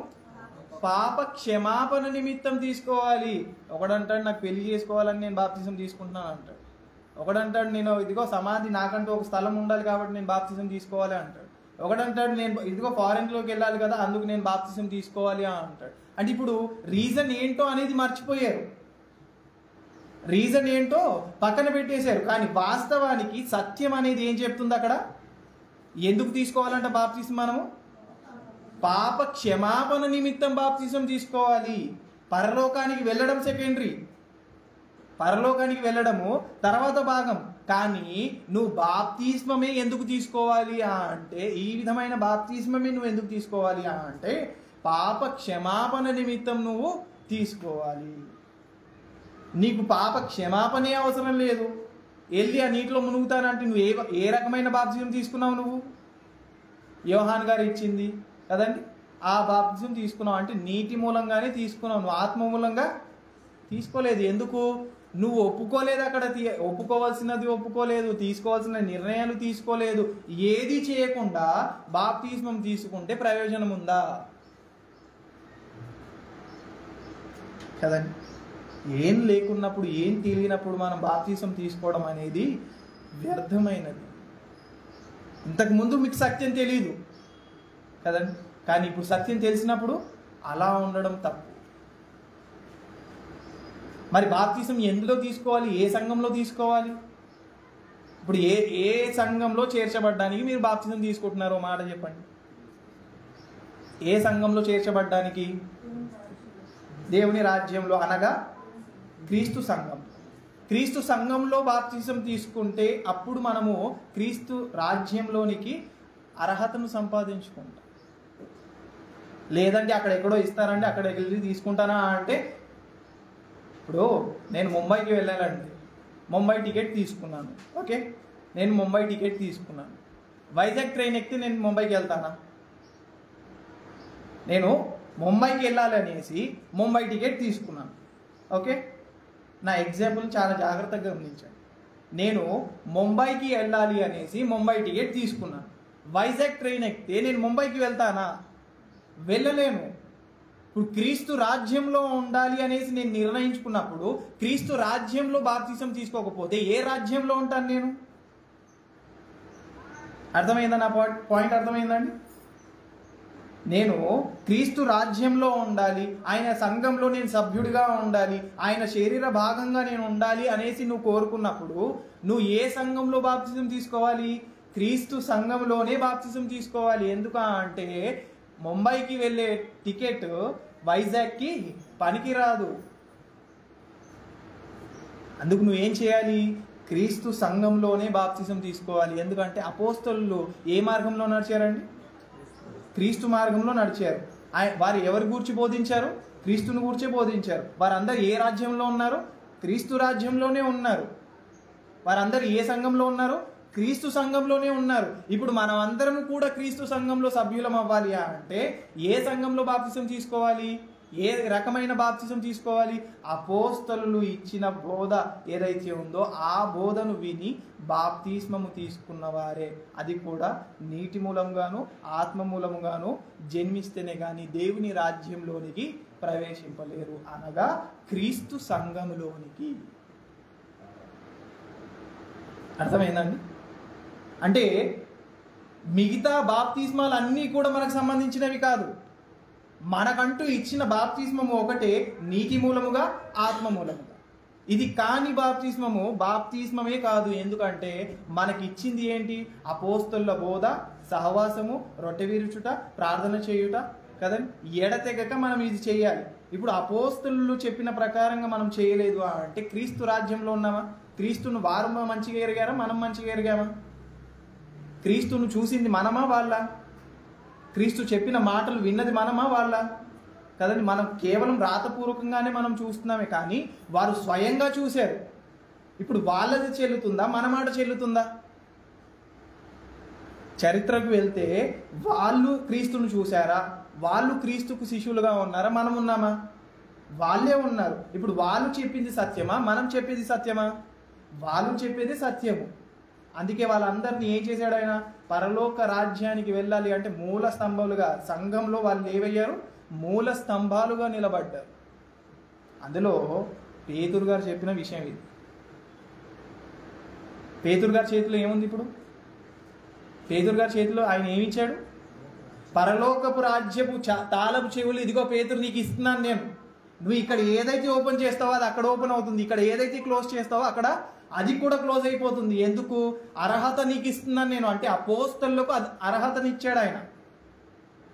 పాప క్షమాపణ నిమిత్తం తీసుకోవాలి. ఒకడంటాడు నాకు పెళ్లి చేసుకోవాలని నేను బాప్తిజం తీసుకుంటున్నాను అంటాడు. ఒకడంటాడు నేను ఇదిగో సమాధి నాకంటూ ఒక స్థలం ఉండాలి కాబట్టి నేను బాప్తిజం తీసుకోవాలి అంటాడు. ఒకడంటాడు నేను ఇదిగో ఫారెన్లోకి వెళ్ళాలి కదా అందుకు నేను బాప్తిజం తీసుకోవాలి అంటాడు. అంటే ఇప్పుడు రీజన్ ఏంటో అనేది మర్చిపోయారు. రీజన్ ఏంటో పక్కన పెట్టేశారు. కానీ వాస్తవానికి సత్యం అనేది ఏం చెప్తుంది అక్కడ? ఎందుకు తీసుకోవాలంట బాప్తిజం? మనము పాప క్షమాపణ నిమిత్తం బాప్తిజం తీసుకోవాలి. పరలోకానికి వెళ్ళడం సెకండరీ, పరలోకానికి వెళ్ళడము తర్వాత భాగం. కానీ నువ్వు బాప్తిస్మమే ఎందుకు తీసుకోవాలి అంటే, ఈ విధమైన బాప్తిస్మమే నువ్వు ఎందుకు తీసుకోవాలి అంటే పాప క్షమాపణ నిమిత్తం నువ్వు తీసుకోవాలి. నీకు పాప క్షమాపణే అవసరం లేదు. వెళ్ళి ఆ నీటిలో మునుగుతానంటే నువ్వు ఏ రకమైన బాప్తిజం తీసుకున్నావు? నువ్వు యోహాన్ గారు ఇచ్చింది కదండి ఆ బాప్తిజం తీసుకున్నావు అంటే నీటి మూలంగానే తీసుకున్నావు. నువ్వు ఆత్మ మూలంగా తీసుకోలేదు. ఎందుకు? నువ్వు ఒప్పుకోలేదు. అక్కడ ఒప్పుకోవాల్సినది ఒప్పుకోలేదు, తీసుకోవాల్సిన నిర్ణయాలు తీసుకోలేదు. ఏది చేయకుండా బాప్తిస్మం తీసుకుంటే ప్రయోజనం ఉందా? కదండి. ఏం లేకున్నప్పుడు, ఏం తెలియనప్పుడు మనం బాప్తిస్మం తీసుకోవడం అనేది వ్యర్థమైనది. ఇంతకుముందు మీకు సత్యం తెలియదు కదండి, కానీ ఇప్పుడు సత్యం తెలిసినప్పుడు అలా ఉండడం తప్పు. మరి బాప్తిసం ఎందులో తీసుకోవాలి? ఏ సంఘంలో తీసుకోవాలి? ఇప్పుడు ఏ సంఘంలో చేర్చబడ్డానికి మీరు బాప్తిసం తీసుకుంటున్నారో మాట చెప్పండి. ఏ సంఘంలో చేర్చబడ్డానికి? దేవుని రాజ్యంలో, అనగా క్రీస్తు సంఘం. క్రీస్తు సంఘంలో బాప్తిసం తీసుకుంటే అప్పుడు మనము క్రీస్తు రాజ్యంలోనికి అర్హతను సంపాదించుకుంటాం. లేదంటే అక్కడ ఎక్కడో ఇస్తారండి అక్కడ వెళ్ళి తీసుకుంటానా అంటే, ఇప్పుడు నేను ముంబైకి వెళ్ళానండి, ముంబై టికెట్ తీసుకున్నాను. ఓకే, నేను ముంబై టికెట్ తీసుకున్నాను. వైజాగ్ ట్రైన్ ఎక్కితే నేను ముంబైకి వెళ్తానా? నేను ముంబైకి వెళ్ళాలి అనేసి ముంబై టికెట్ తీసుకున్నాను. ఓకే, నా ఎగ్జాంపుల్ చాలా జాగ్రత్తగా గమనించండి. నేను ముంబైకి వెళ్ళాలి అనేసి ముంబై టికెట్ తీసుకున్నాను. వైజాగ్ ట్రైన్ ఎక్కితే నేను ముంబైకి వెళ్తానా? వెళ్ళలేను. ఇప్పుడు క్రీస్తు రాజ్యంలో ఉండాలి అనేసి నేను నిర్ణయించుకున్నప్పుడు క్రీస్తు రాజ్యంలో బాప్తిసం తీసుకోకపోతే ఏ రాజ్యంలో ఉంటాను నేను? అర్థమైందా? నా పాయింట్ అర్థమైందండి? నేను క్రీస్తు రాజ్యంలో ఉండాలి, ఆయన సంఘంలో నేను సభ్యుడిగా ఉండాలి, ఆయన శరీర భాగంగా నేను ఉండాలి అనేసి నువ్వు కోరుకున్నప్పుడు నువ్వు ఏ సంఘంలో బాప్తిసం తీసుకోవాలి? క్రీస్తు సంఘంలోనే బాప్తిసం తీసుకోవాలి. ఎందుకంటే ముంబైకి వెళ్ళే టికెట్ వైజాగ్కి పనికిరాదు. అందుకు నువ్వేం చేయాలి? క్రీస్తు సంఘంలోనే బాప్తిసం తీసుకోవాలి. ఎందుకంటే అపోస్తలులు ఏ మార్గంలో నడిచారండి? క్రీస్తు మార్గంలో నడిచారు. వారు ఎవరి గూర్చి బోధించారు? క్రీస్తుని గూర్చి బోధించారు. వారందరూ ఏ రాజ్యంలో ఉన్నారు? క్రీస్తు రాజ్యంలోనే ఉన్నారు. వారందరూ ఏ సంఘంలో ఉన్నారు? క్రీస్తు సంఘంలోనే ఉన్నారు. ఇప్పుడు మనం అందరం కూడా క్రీస్తు సంఘంలో సభ్యులం అవ్వాలి అంటే ఏ సంఘంలో బాప్తిసం తీసుకోవాలి? ఏ రకమైన బాప్తిసం తీసుకోవాలి? అపోస్తలులు ఇచ్చిన బోధ ఏదైతే ఉందో ఆ బోధను విని బాప్తిస్మము తీసుకున్న వారే, అది కూడా నీటి మూలంగాను ఆత్మ మూలముగాను జన్మిస్తేనే కానీ దేవుని రాజ్యంలోనికి ప్రవేశింపలేరు, అనగా క్రీస్తు సంఘంలోనికి. అర్థమైందండి? అంటే మిగతా బాప్తిస్మాలు అన్నీ కూడా మనకు సంబంధించినవి కాదు. మనకంటూ ఇచ్చిన బాప్తిస్మము ఒకటే, నీటి మూలముగా ఆత్మ మూలముగా. ఇది కాని బాప్తిస్మమే కాదు. ఎందుకంటే మనకి ఇచ్చింది ఏంటి? అపోస్తలుల బోధ, సహవాసము, రొట్టె విరుచుట, ప్రార్థన చేయుట కదండి. ఎడతెగక మనం ఇది చేయాలి. ఇప్పుడు అపోస్తలులు చెప్పిన ప్రకారంగా మనం చేయలేదు అంటే క్రీస్తు రాజ్యంలో ఉన్నామా? క్రీస్తును వారు మంచిగా ఎరిగారా? మనం మంచిగా ఎరిగామా? క్రీస్తును చూసింది మనమా వాళ్ళ? క్రీస్తు చెప్పిన మాటలు విన్నది మనమా వాళ్ళ? కదండి. మనం కేవలం రాతపూర్వకంగానే మనం చూస్తున్నామే, కానీ వారు స్వయంగా చూశారు. ఇప్పుడు వాళ్ళది చెల్లుతుందా? మన మాట చెల్లుతుందా? చరిత్రకు వెళ్తే వాళ్ళు క్రీస్తును చూశారా? వాళ్ళు క్రీస్తుకు శిష్యులుగా ఉన్నారా? మనం ఉన్నామా? వాళ్ళే ఉన్నారు. ఇప్పుడు వాళ్ళు చెప్పింది సత్యమా? మనం చెప్పేది సత్యమా? వాళ్ళు చెప్పేది సత్యము. అందుకే వాళ్ళందరినీ ఏం చేశాడు ఆయన? పరలోక రాజ్యానికి వెళ్ళాలి అంటే మూల స్తంభాలుగా, సంఘంలో వాళ్ళు ఏవయ్యారు? మూల స్తంభాలుగా నిలబడ్డారు. అందులో పేతురు గారు చెప్పిన విషయం ఇది. పేతురు గారి చేతిలో ఏముంది? ఇప్పుడు పేతురు గారి చేతిలో ఆయన ఏమిచ్చాడు? పరలోకపు రాజ్యపు తాళపు చెవులు, ఇదిగో పేతురు నీకు ఇస్తున్నాను నేను. నువ్వు ఇక్కడ ఏదైతే ఓపెన్ చేస్తావో అది అక్కడ ఓపెన్ అవుతుంది, ఇక్కడ ఏదైతే క్లోజ్ చేస్తావో అక్కడ అది కూడా క్లోజ్ అయిపోతుంది. ఎందుకు? అర్హత నీకు ఇస్తున్నాను నేను అంటే అపోస్తలులకు అర్హతనిచ్చాడు ఆయన.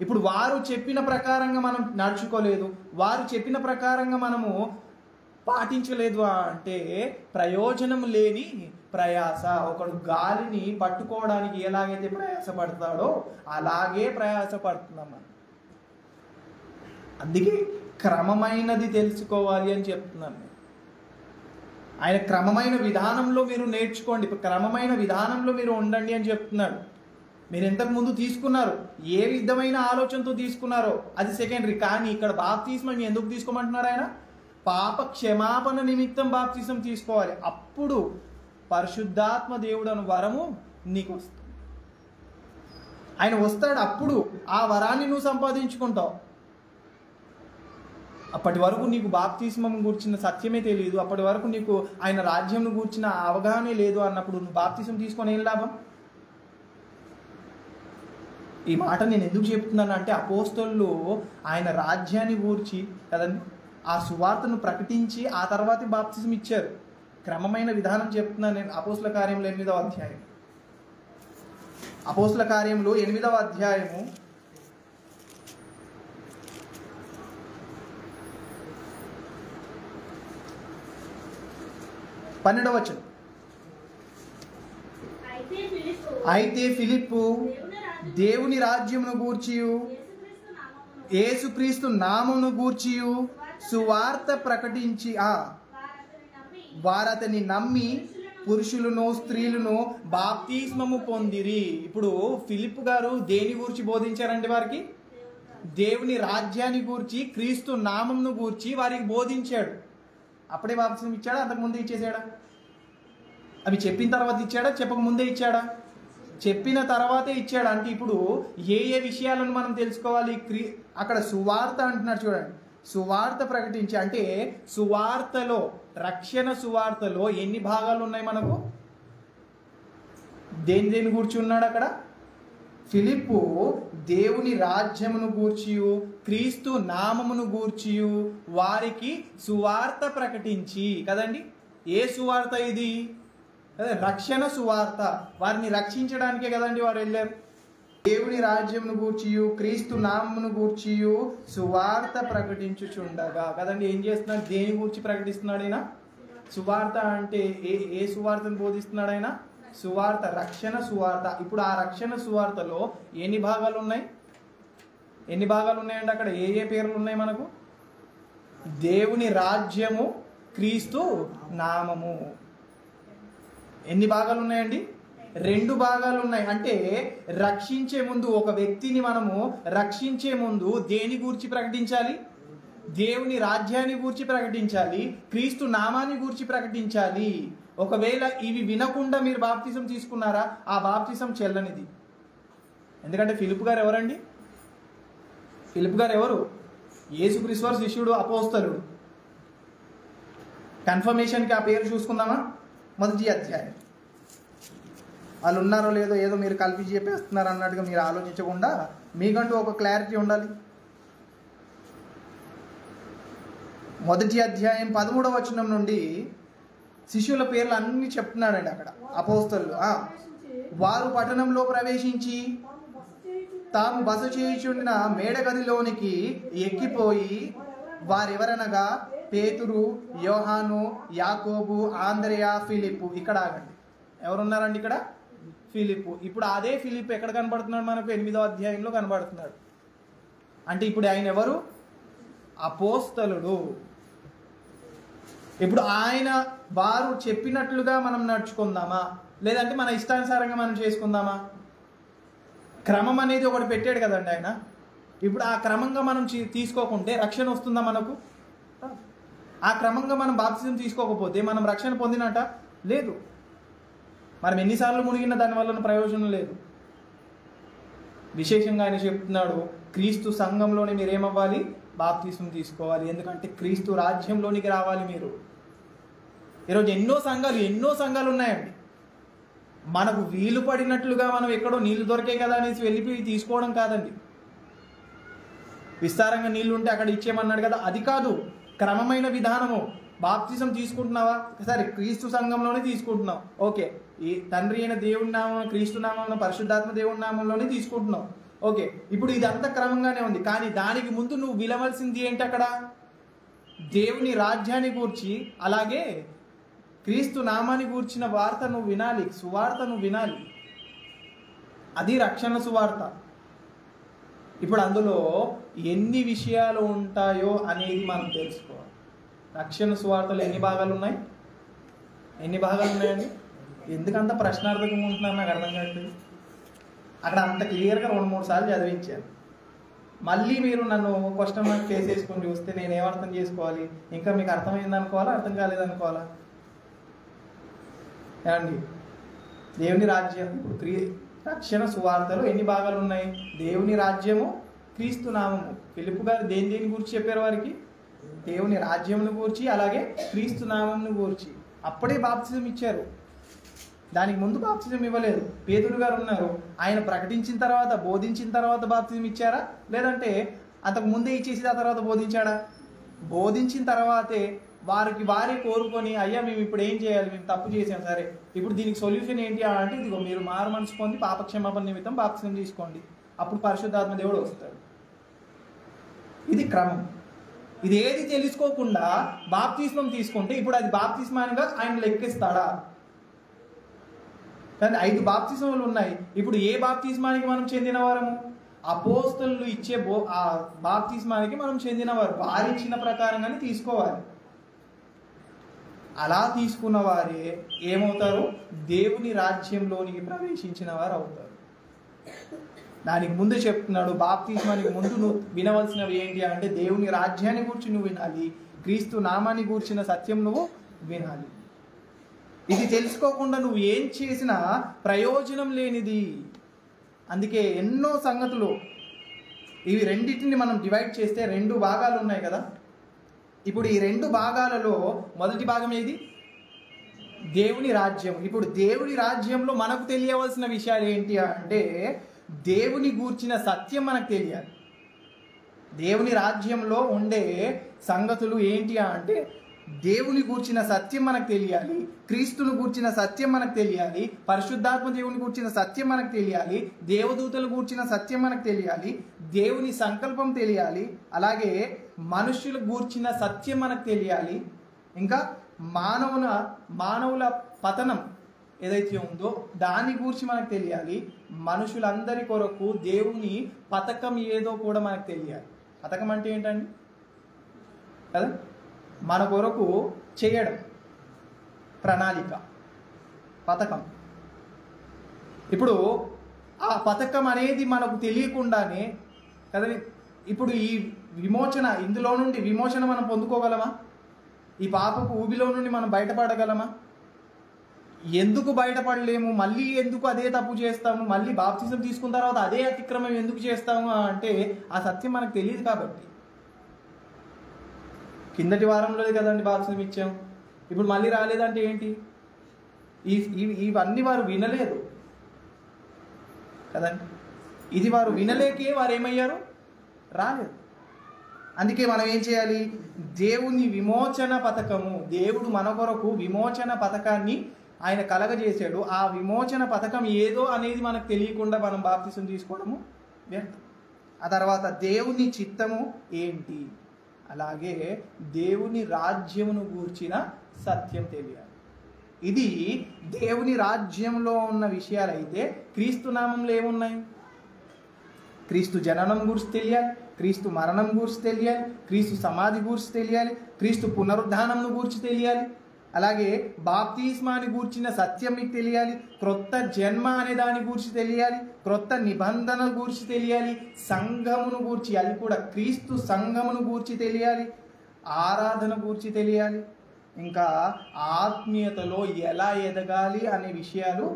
ఇప్పుడు వారు చెప్పిన ప్రకారంగా మనం నడుచుకోలేదు, వారు చెప్పిన ప్రకారంగా మనము పాటించలేదు అంటే ప్రయోజనం లేని ప్రయాస. ఒకడు గాలిని పట్టుకోవడానికి ఎలాగైతే ప్రయాసపడతాడో అలాగే ప్రయాసపడుతున్నాం మనం. అందుకే క్రమమైనది తెలుసుకోవాలి అని చెప్తున్నాను. ఆయన క్రమమైన విధానంలో మీరు నేర్చుకోండి, క్రమమైన విధానంలో మీరు ఉండండి అని చెప్తున్నాడు. మీరు ఇంతకుముందు తీసుకున్నారు, ఏ విధమైన ఆలోచనతో తీసుకున్నారో అది సెకండరీ. కానీ ఇక్కడ బాప్తిస్మం ఎందుకు తీసుకోమంటున్నారు ఆయన? పాప క్షమాపణ నిమిత్తం బాప్తిసం తీసుకోవాలి. అప్పుడు పరిశుద్ధాత్మ దేవుడను వరము నీకు వస్తుంది. ఆయన వస్తాడు, అప్పుడు ఆ వరాన్ని నువ్వు సంపాదించుకుంటావు. అప్పటి వరకు నీకు బాప్తిస్మం గూర్చిన సత్యమే తెలియదు, అప్పటి వరకు నీకు ఆయన రాజ్యం గూర్చిన అవగాహనే లేదు అన్నప్పుడు నువ్వు బాప్తిసం తీసుకొని ఏం లాభం? ఈ మాట నేను ఎందుకు చెప్తున్నాను అంటే అపోస్తలులు ఆయన రాజ్యాన్ని గూర్చి కదండి ఆ సువార్తను ప్రకటించి ఆ తర్వాత బాప్తిసం ఇచ్చారు. క్రమమైన విధానం చెప్తున్నాను నేను. అపోస్తల కార్యములు 8వ అధ్యాయం, అపోస్తల కార్యములు 8వ అధ్యాయము 12వ వచనం. అయితే ఫిలిప్పు దేవుని రాజ్యమును గూర్చియు యేసుక్రీస్తు నామమును గూర్చియు సువార్త ప్రకటించి వారు అతన్ని నమ్మి పురుషులను స్త్రీలను బాప్తిస్మము పొందిరి. ఇప్పుడు ఫిలిప్ గారు దేని గురించి బోధించారండి? వారికి దేవుని రాజ్యాన్ని గూర్చి, క్రీస్తు నామంను గూర్చి వారికి బోధించాడు. అప్పుడే బాప్తిస్మం ఇచ్చాడా? అంతకుముందే ఇచ్చేసాడా? అవి చెప్పిన తర్వాత ఇచ్చాడా? చెప్పక ముందే ఇచ్చాడా? చెప్పిన తర్వాతే ఇచ్చాడు. అంటే ఇప్పుడు ఏ ఏ విషయాలను మనం తెలుసుకోవాలి? అక్కడ సువార్త అంటున్నాడు చూడండి. సువార్త ప్రకటించి అంటే సువార్తలో, రక్షణ సువార్తలో ఎన్ని భాగాలు ఉన్నాయి మనకు? దేని గూర్చి ఉన్నాడు అక్కడ? ఫిలిప్పు దేవుని రాజ్యమును గూర్చియు క్రీస్తు నామమును గూర్చియు వారికి సువార్త ప్రకటించి కదండి. ఏ సువార్త ఇది? రక్షణ సువార్త. వారిని రక్షించడానికే కదండి వారు వెళ్ళారు. దేవుని రాజ్యమును గూర్చియు క్రీస్తు నామమును గూర్చియు సువార్త ప్రకటించుచుండగా కదండి. ఏం చేస్తున్నాడు? దేని గురించి ప్రకటిస్తున్నాడు ఆయన? సువార్త. అంటే ఏ సువార్తను బోధిస్తున్నాడు ఆయన? సువార్త, రక్షణ సువార్త. ఇప్పుడు ఆ రక్షణ సువార్తలో ఎన్ని భాగాలు ఉన్నాయి? ఎన్ని భాగాలు ఉన్నాయండి? అక్కడ ఏ ఏ పేర్లు ఉన్నాయి మనకు? దేవుని రాజ్యము, క్రీస్తు నామము. ఎన్ని భాగాలు ఉన్నాయండి? 2 భాగాలు ఉన్నాయి. అంటే రక్షించే ముందు, ఒక వ్యక్తిని మనము రక్షించే ముందు దేని గురించి ప్రకటించాలి? దేవుని రాజ్యాన్ని గూర్చి ప్రకటించాలి, క్రీస్తు నామాన్ని గూర్చి ప్రకటించాలి. ఒకవేళ ఇవి వినకుండా మీరు బాప్తిజం తీసుకున్నారా, ఆ బాప్తిజం చెల్లనిది. ఎందుకంటే ఫిలిప్ గారు ఎవరండి? ఫిలిప్ గారు ఎవరు? యేసుక్రీస్తు వారి శిష్యుడు, అపోస్తలుడు. కన్ఫర్మేషన్కి ఆ పేరు చూసుకుందామా? 1వ అధ్యాయం. వాళ్ళు ఉన్నారో లేదో ఏదో మీరు కల్పించి చెప్పేస్తున్నారు అన్నట్టుగా మీరు ఆలోచించకుండా మీకంటూ ఒక క్లారిటీ ఉండాలి. 1వ అధ్యాయం 13వ వచనం నుండి శిష్యుల పేర్లు అన్ని చెప్తున్నాడండి అక్కడ. అపోస్తలులు వారు పట్టణంలో ప్రవేశించి తాము బస చేయుచుండిన మేడగదిలోనికి ఎక్కిపోయి వారెవరనగా పేతురు, యోహాను, యాకోబు, ఆంద్రెయ, ఫిలిప్పు. ఇక్కడ ఆగండి. ఎవరున్నారండి ఇక్కడ? ఫిలిప్పు. ఇప్పుడు అదే ఫిలిప్ ఎక్కడ కనబడుతున్నాడు మనకు? 8వ అధ్యాయంలో కనబడుతున్నాడు. అంటే ఇప్పుడు ఆయన ఎవరు? అపోస్తలుడు. ఇప్పుడు ఆయన వారు చెప్పినట్లుగా మనం నడుచుకుందామా, లేదంటే మన ఇష్టానుసారంగా మనం చేసుకుందామా? క్రమం అనేది ఒకటి పెట్టాడు కదండి ఆయన. ఇప్పుడు ఆ క్రమంగా మనం తీసుకోకుంటే రక్షణ వస్తుందా మనకు? ఆ క్రమంగా మనం బాప్తిజం తీసుకోకపోతే మనం రక్షణ పొందినట్ట లేదు. మనం ఎన్నిసార్లు మునిగిన దానివల్ల ప్రయోజనం లేదు. విశేషంగా ఆయన చెప్తున్నాడు, క్రీస్తు సంఘంలోనే మీరేమవ్వాలి? బాప్తిజం తీసుకోవాలి. ఎందుకంటే క్రీస్తు రాజ్యంలోనికి రావాలి మీరు. ఈరోజు ఎన్నో సంఘాలు ఉన్నాయండి. మనకు వీలు పడినట్లుగా మనం ఎక్కడో నీళ్లు దొరికాయి కదా అనేసి వెళ్ళిపోయి తీసుకోవడం కాదండి. విస్తారంగా నీళ్లు ఉంటే అక్కడ ఇచ్చేయమన్నాడు కదా, అది కాదు. క్రమమైన విధానము. బాప్తిజం తీసుకుంటున్నావా? సరే, క్రీస్తు సంఘంలోనే తీసుకుంటున్నావు. ఓకే, ఈ తండ్రి అయిన దేవుడి నామం, క్రీస్తు నామంలో, పరిశుద్ధాత్మ దేవుడి నామంలోనే తీసుకుంటున్నావు. ఓకే, ఇప్పుడు ఇదంతా క్రమంగానే ఉంది. కానీ దానికి ముందు నువ్వు వినవలసింది ఏంటి? అక్కడ దేవుని రాజ్యాన్ని గూర్చి, అలాగే క్రీస్తు నామాన్ని గూర్చిన వార్త నువ్వు వినాలి, సువార్త నువ్వు వినాలి. అది రక్షణ సువార్త. ఇప్పుడు అందులో ఎన్ని విషయాలు ఉంటాయో అనేది మనం తెలుసుకోవాలి. రక్షణ సువార్తలు ఎన్ని భాగాలు ఉన్నాయి? ఎన్ని భాగాలు ఉన్నాయండి? ఎందుకంత ప్రశ్నార్థకంగా ఉంటున్నారు నాకు అర్థం కావట్లేదు. అక్కడ అంత క్లియర్గా 2-3 సార్లు చదివించాను. మళ్ళీ మీరు నన్ను క్వశ్చన్ మార్క్ ఫేస్ చేసుకొని చూస్తే నేను ఏమర్థం చేసుకోవాలి? ఇంకా మీకు అర్థమైంది అనుకోవాలా, అర్థం కాలేదనుకోవాలా? ఏమండి, దేవుని రాజ్యం, ఇప్పుడు రక్షణ సువార్తలు ఎన్ని భాగాలు ఉన్నాయి? దేవుని రాజ్యము, క్రీస్తు నామము. ఫిలిప్ గారు దేని గురించి చెప్పారు వారికి? దేవుని రాజ్యమును గూర్చి, అలాగే క్రీస్తు నామమును గూర్చి. అప్పుడే బాప్తిజం ఇచ్చారు. దానికి ముందు బాప్తిజం ఇవ్వలేదు. పేతురు గారు ఉన్నారు, ఆయన ప్రకటించిన తర్వాత, బోధించిన తర్వాత బాప్తిజం ఇచ్చారా, లేదంటే అంతకు ముందే ఇచ్చేసి ఆ తర్వాత బోధించాడా? బోధించిన తర్వాతే వారే కోరుకొని, అయ్యా మేము ఇప్పుడు ఏం చేయాలి, మేము తప్పు చేసాం, సరే ఇప్పుడు దీనికి సొల్యూషన్ ఏంటి అంటే, ఇదిగో మీరు మారు మనసు పొంది పాపక్షమాపణ నిమిత్తం బాప్తిజం తీసుకోండి, అప్పుడు పరిశుద్ధాత్మ దేవుడు వస్తాడు. ఇది క్రమం. ఇది ఏది తెలుసుకోకుండా బాప్తిస్మం తీసుకుంటే ఇప్పుడు అది బాప్తిస్మానిగా ఆయన లెక్కిస్తాడా? కానీ 5 బాప్తిస్మములు ఉన్నాయి. ఇప్పుడు ఏ బాప్తిస్మానికి మనం చెందిన వారము? అపోస్తలులు ఇచ్చే ఆ బాప్తిస్మానికి మనం చెందినవారు. వారు ఇచ్చిన ప్రకారంగానే తీసుకోవాలి. అలా తీసుకున్న వారే ఏమవుతారు? దేవుని రాజ్యంలోనికి ప్రవేశించిన వారు అవుతారు. దానికి ముందు చెప్తున్నాడు, బాప్తిస్మానికి ముందు నువ్వు వినవలసినవి ఏంటి అంటే దేవుని రాజ్యాన్ని గురించి నువ్వు వినాలి, క్రీస్తు నామాన్ని గూర్చిన సత్యం నువ్వు వినాలి. ఇది తెలుసుకోకుండా నువ్వు ఏం చేసినా ప్రయోజనం లేనిది. అందుకే ఎన్నో సంగతులు, ఇవి రెండింటిని మనం డివైడ్ చేస్తే 2 భాగాలు ఉన్నాయి కదా. ఇప్పుడు ఈ 2 భాగాలలో మొదటి భాగం ఏది? దేవుని రాజ్యం. ఇప్పుడు దేవుని రాజ్యంలో మనకు తెలియవలసిన విషయాలు ఏంటి అంటే దేవుని గూర్చిన సత్యం మనకు తెలియాలి. దేవుని రాజ్యంలో ఉండే సంగతులు ఏంటి అంటే దేవుని గూర్చిన సత్యం మనకు తెలియాలి, క్రీస్తును గూర్చిన సత్యం మనకు తెలియాలి, పరిశుద్ధాత్మ దేవుని గూర్చిన సత్యం మనకు తెలియాలి, దేవదూతలు గూర్చిన సత్యం మనకు తెలియాలి, దేవుని సంకల్పం తెలియాలి, అలాగే మనుషులు గూర్చిన సత్యం మనకు తెలియాలి, ఇంకా మానవుల పతనం ఏదైతే ఉందో దాని గురించి మనకు తెలియాలి, మనుషులందరి కొరకు దేవుని పథకం ఏదో కూడా మనకు తెలియాలి. పథకం అంటే ఏంటండి కదా, మన కొరకు చేయడం, ప్రణాళిక, పథకం. ఇప్పుడు ఆ పథకం అనేది మనకు తెలియకుండానే కదా, ఇప్పుడు ఈ విమోచన, ఇందులో నుండి విమోచన మనం పొందుకోగలమా? ఈ పాపపు ఊబిలో నుండి మనం బయటపడగలమా? ఎందుకు బయటపడలేము? మళ్ళీ ఎందుకు అదే తప్పు చేస్తాము? మళ్ళీ బాప్తిజం తీసుకున్న తర్వాత అదే అతిక్రమం ఎందుకు చేస్తాము అంటే ఆ సత్యం మనకు తెలియదు కాబట్టి. కిందటి వారంలోనే కదండి బాప్తిజం ఇచ్చాం, ఇప్పుడు మళ్ళీ రాలేదంటే ఏంటి? ఇవన్నీ వారు వినలేదు కదండి. ఇది వారు వినలేకే వారు ఏమయ్యారు? రాలేదు. అందుకే మనం ఏం చేయాలి? దేవుని విమోచన పథకము, దేవుడు మన కొరకు విమోచన పథకాన్ని ఆయన కలగజేశాడు. ఆ విమోచన పథకం ఏదో అనేది మనకు తెలియకుండా మనం బాప్తిసం తీసుకోవడము వ్యర్థం. ఆ తర్వాత దేవుని చిత్తము ఏంటి, అలాగే దేవుని రాజ్యమును గూర్చిన సత్యం తెలియాలి. ఇది దేవుని రాజ్యంలో ఉన్న విషయాలైతే క్రీస్తు నామంలో ఏమున్నాయి? క్రీస్తు జననం గురించి తెలియాలి, క్రీస్తు మరణం గురించి తెలియాలి, క్రీస్తు సమాధి గురించి తెలియాలి, క్రీస్తు పునరుద్ధానంను గురించి తెలియాలి, అలాగే బాప్తిస్మాని గూర్చిన సత్యం మీకు తెలియాలి, క్రొత్త జన్మ అనే దాని గురించి తెలియాలి, క్రొత్త నిబంధన గురించి తెలియాలి, సంఘమును గూర్చి, అది కూడా క్రీస్తు సంఘమును గూర్చి తెలియాలి, ఆరాధన గురించి తెలియాలి, ఇంకా ఆత్మీయతలో ఎలా ఎదగాలి అనే విషయాలు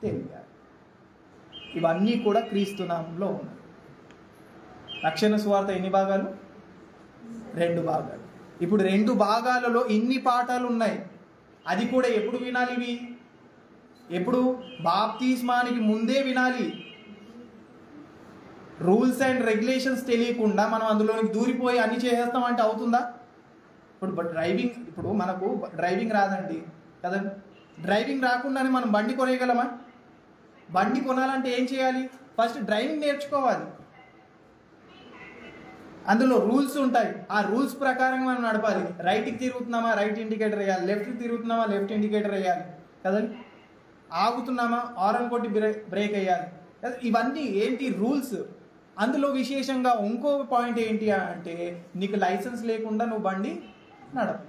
తెలియాలి. ఇవన్నీ కూడా క్రీస్తు నామంలో ఉన్నాయి. రక్షణ సువార్త ఎన్ని భాగాలు? 2 భాగాలు. ఇప్పుడు 2 భాగాలలో ఇన్ని పాఠాలు ఉన్నాయి. అది కూడా ఎప్పుడు వినాలి? ఇవి ఎప్పుడు? బాప్తిస్మానికి ముందే వినాలి. రూల్స్ అండ్ రెగ్యులేషన్స్ తెలియకుండా మనం అందులోనికి దూరిపోయి అన్ని చేసేస్తామంటే అవుతుందా? ఇప్పుడు మనకు డ్రైవింగ్ రాదండి కదా, డ్రైవింగ్ రాకుండానే మనం బండి కొనేయగలమా? బండి కొనాలంటే ఏం చేయాలి? ఫస్ట్ డ్రైవింగ్ నేర్చుకోవాలి. అందులో రూల్స్ ఉంటాయి, ఆ రూల్స్ ప్రకారం మనం నడపాలి. రైట్కి తిరుగుతున్నామా, రైట్ ఇండికేటర్ వేయాలి, లెఫ్ట్కి తిరుగుతున్నామా, లెఫ్ట్ ఇండికేటర్ వేయాలి కదండి, ఆగుతున్నామా, హారన్ కొట్టి బ్రేక్ వేయాలి. ఇవన్నీ ఏంటి? రూల్స్. అందులో విశేషంగా ఇంకో పాయింట్ ఏంటి అంటే నీకు లైసెన్స్ లేకుండా నువ్వు బండి నడప.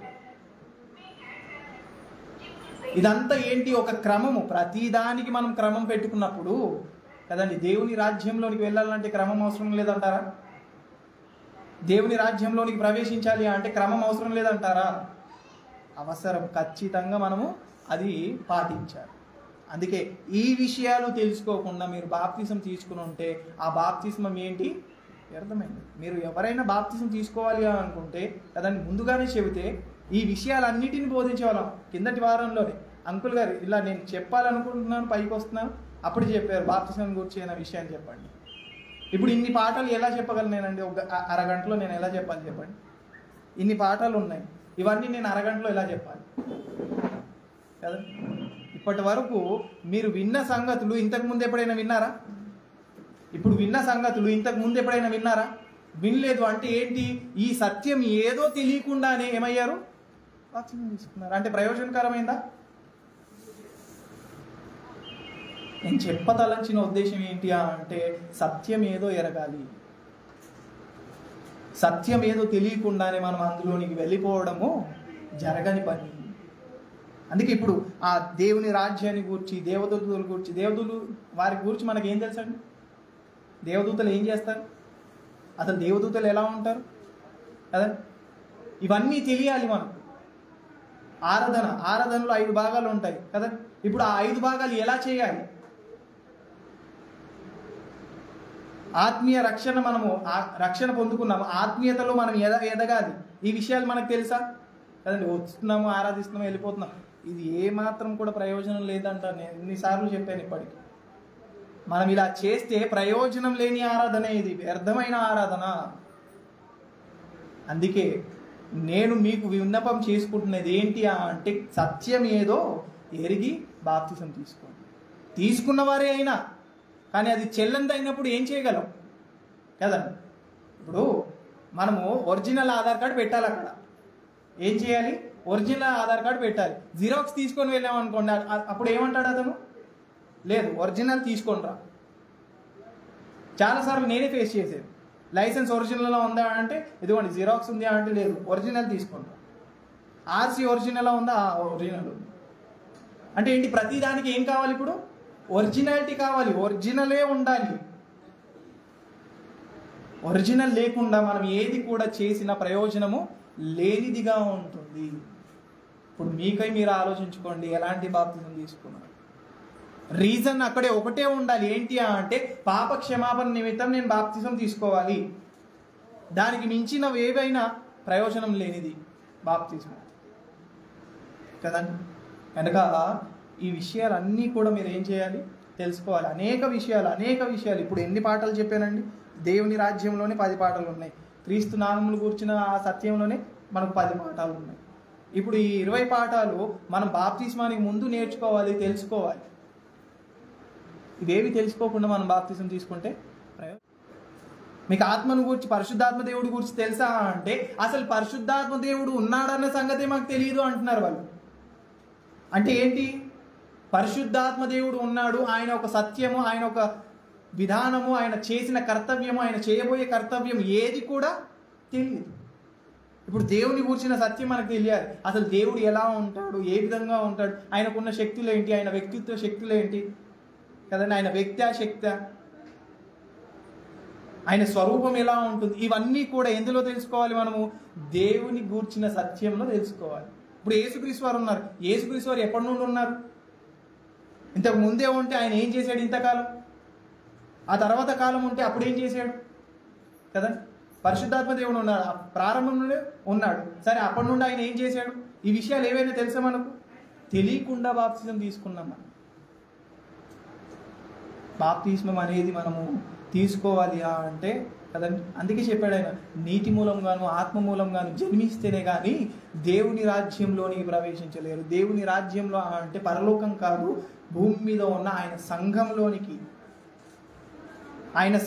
ఇదంతా ఏంటి? ఒక క్రమము. ప్రతిదానికి మనం క్రమం పెట్టుకున్నప్పుడు కదండి, దేవుని రాజ్యంలోనికి వెళ్ళాలంటే క్రమం అవసరం లేదంటారా? దేవుని రాజ్యంలోనికి ప్రవేశించాలి అంటే క్రమం అవసరం లేదంటారా? అవసరం. ఖచ్చితంగా మనము అది పాటించాలి. అందుకే ఈ విషయాలు తెలుసుకోకుండా మీరు బాప్తిసం తీసుకుని ఉంటే ఆ బాప్తిస్మం ఏంటి? వ్యర్థమైంది. మీరు ఎవరైనా బాప్తిసం తీసుకోవాలి అని అనుకుంటే కదండి, ముందుగానే చెబితే ఈ విషయాలన్నిటిని బోధించేవాళ్ళం. కిందటి వారంలోనే అంకుల్ గారు ఇలా నేను చెప్పాలనుకుంటున్నాను, పైకి వస్తున్నాను, అప్పుడు చెప్పారు బాప్తిసం గురించి అనే విషయాన్ని చెప్పండి. ఇప్పుడు ఇన్ని పాఠాలు ఎలా చెప్పగలనేనండి? ఒక అరగంటలో నేను ఎలా చెప్పాలి చెప్పండి? ఇన్ని పాఠాలు ఉన్నాయి, ఇవన్నీ నేను అరగంటలో ఎలా చెప్పాలి కదా? ఇప్పటి వరకు మీరు విన్న సంగతులు ఇంతకుముందు ఎప్పుడైనా విన్నారా? ఇప్పుడు విన్న సంగతులు ఇంతకు ముందు ఎప్పుడైనా విన్నారా? వినలేదు. అంటే ఏంటి? ఈ సత్యం ఏదో తెలియకుండానే ఏమయ్యారు? బాప్తిసం తీసుకున్నారు. అంటే ప్రయోజనకరమైందా? నేను చెప్పదలంచిన ఉద్దేశం ఏంటి అంటే సత్యం ఏదో ఎరగాలి. సత్యం ఏదో తెలియకుండానే మనం అందులోనికి వెళ్ళిపోవడము జరగని పని. అందుకే ఇప్పుడు ఆ దేవుని రాజ్యాన్ని గూర్చి, దేవదూతల గురించి, దేవదూతలు వారి గురించి మనకి ఏం తెలుసండి? దేవదూతలు ఏం చేస్తారు, అసలు దేవదూతలు ఎలా ఉంటారు కదా, ఇవన్నీ తెలియాలి మనకు. ఆరాధనలో 5 భాగాలు ఉంటాయి కదా. ఇప్పుడు ఆ 5 భాగాలు ఎలా చేయాలి? ఆత్మీయ రక్షణ, మనము రక్షణ పొందుకున్నాము, ఆత్మీయతలో మనం ఎదగాలి. ఈ విషయాలు మనకు తెలుసా కదండి? వస్తున్నాము, ఆరాధిస్తున్నాము, వెళ్ళిపోతున్నాం. ఇది ఏమాత్రం కూడా ప్రయోజనం లేదంట. నేను ఎన్నిసార్లు చెప్పాను ఇప్పటికి. మనం ఇలా చేస్తే ప్రయోజనం లేని ఆరాధన, ఇది వ్యర్థమైన ఆరాధన. అందుకే నేను మీకు విన్నపం చేసుకుంటున్నది ఏంటి అంటే, సత్యం ఏదో ఎరిగి బాప్తిసం తీసుకోండి. తీసుకున్న వారే అయినా కానీ అది చెల్లంది అయినప్పుడు ఏం చేయగలం కదండి? ఇప్పుడు మనము ఒరిజినల్ ఆధార్ కార్డు పెట్టాలి. అక్కడ ఏం చేయాలి? ఒరిజినల్ ఆధార్ కార్డు పెట్టాలి. జిరాక్స్ తీసుకొని వెళ్ళామనుకోండి, అప్పుడు ఏమంటాడు అతను? లేదు, ఒరిజినల్ తీసుకొని రా. చాలాసార్లు నేనే ఫేస్ చేసేది. లైసెన్స్ ఒరిజినల్లో ఉందా అంటే ఇదిగోండి, జిరాక్స్ ఉంది అంటే లేదు, ఒరిజినల్ తీసుకొని రా. ఆర్సీ ఒరిజినల్ ఉందా? ఒరిజినల్ ఉంది. అంటే ఏంటి? ప్రతిదానికి ఏం కావాలి ఇప్పుడు? ఒరిజినాలిటీ కావాలి, ఒరిజినలే ఉండాలి. ఒరిజినల్ లేకుండా మనం ఏది కూడా చేసిన ప్రయోజనము లేనిదిగా ఉంటుంది. ఇప్పుడు మీకై మీరు ఆలోచించుకోండి, ఎలాంటి బాప్తిజం తీసుకున్నారు. రీజన్ అక్కడే ఒకటే ఉండాలి. ఏంటి అంటే, పాప క్షమాపణ నిమిత్తం నేను బాప్తిజం తీసుకోవాలి. దానికి మించిన ఏవైనా ప్రయోజనం లేనిది బాప్తిజం కదండి. కనుక ఈ విషయాలన్నీ కూడా మీరు ఏం చేయాలి? తెలుసుకోవాలి. అనేక విషయాలు. ఇప్పుడు ఎన్ని పాఠాలు చెప్పానండి? దేవుని రాజ్యంలోనే 10 పాఠాలు ఉన్నాయి. క్రీస్తు నామములు కూర్చున్న ఆ సత్యంలోనే మనకు 10 పాఠాలు ఉన్నాయి. ఇప్పుడు ఈ 20 పాఠాలు మనం బాప్తిస్మానికి ముందు నేర్చుకోవాలి, తెలుసుకోవాలి. ఇవేవి తెలుసుకోకుండా మనం బాప్తిజం తీసుకుంటే మీకు ఆత్మను గురించి, పరిశుద్ధాత్మ దేవుడి గురించి తెలుసా అంటే, అసలు పరిశుద్ధాత్మ దేవుడు ఉన్నాడన్న సంగతి మాకు తెలియదు అంటున్నారు వాళ్ళు. అంటే ఏంటి? పరిశుద్ధాత్మ దేవుడు ఉన్నాడు, ఆయన ఒక సత్యము, ఆయన ఒక విధానము, ఆయన చేసిన కర్తవ్యము, ఆయన చేయబోయే కర్తవ్యం ఏది కూడా తెలియదు. ఇప్పుడు దేవుని గురించిన సత్యం మనకు తెలియాలి. అసలు దేవుడు ఎలా ఉంటాడు, ఏ విధంగా ఉంటాడు, ఆయనకున్న శక్తులు ఏంటి, ఆయన వ్యక్తిత్వ శక్తులు ఏంటి కదండి, ఆయన వ్యక్తి శక్తి, ఆయన స్వరూపం ఎలా ఉంటుంది, ఇవన్నీ కూడా ఎందులో తెలుసుకోవాలి? మనము దేవుని గూర్చిన సత్యంలో తెలుసుకోవాలి. ఇప్పుడు యేసుక్రీస్తు వారు ఉన్నారు. యేసుక్రీస్తు వారు ఎప్పటి నుండి ఉన్నారు? ఇంతకు ముందే ఉంటే ఆయన ఏం చేశాడు ఇంతకాలం? ఆ తర్వాత కాలం ఉంటే అప్పుడు ఏం చేశాడు కదా? పరిశుద్ధాత్మ దేవుడు ఉన్నాడు, ప్రారంభం నుండి ఉన్నాడు. సరే, అప్పటి నుండి ఆయన ఏం చేశాడు? ఈ విషయాలు ఏవైనా తెలుసా మనకు? తెలియకుండా బాప్తిజం తీసుకున్నాం మనం. బాప్తిస్మం అనేది మనము తీసుకోవాలి అంటే కదండి. అందుకే చెప్పాడు ఆయన, నీటి మూలంగాను ఆత్మ మూలంగాను జన్మిస్తేనే కానీ దేవుని రాజ్యంలోనికి ప్రవేశించలేరు. దేవుని రాజ్యంలో అంటే పరలోకం కాదు, భూమి మీద ఉన్న ఆయన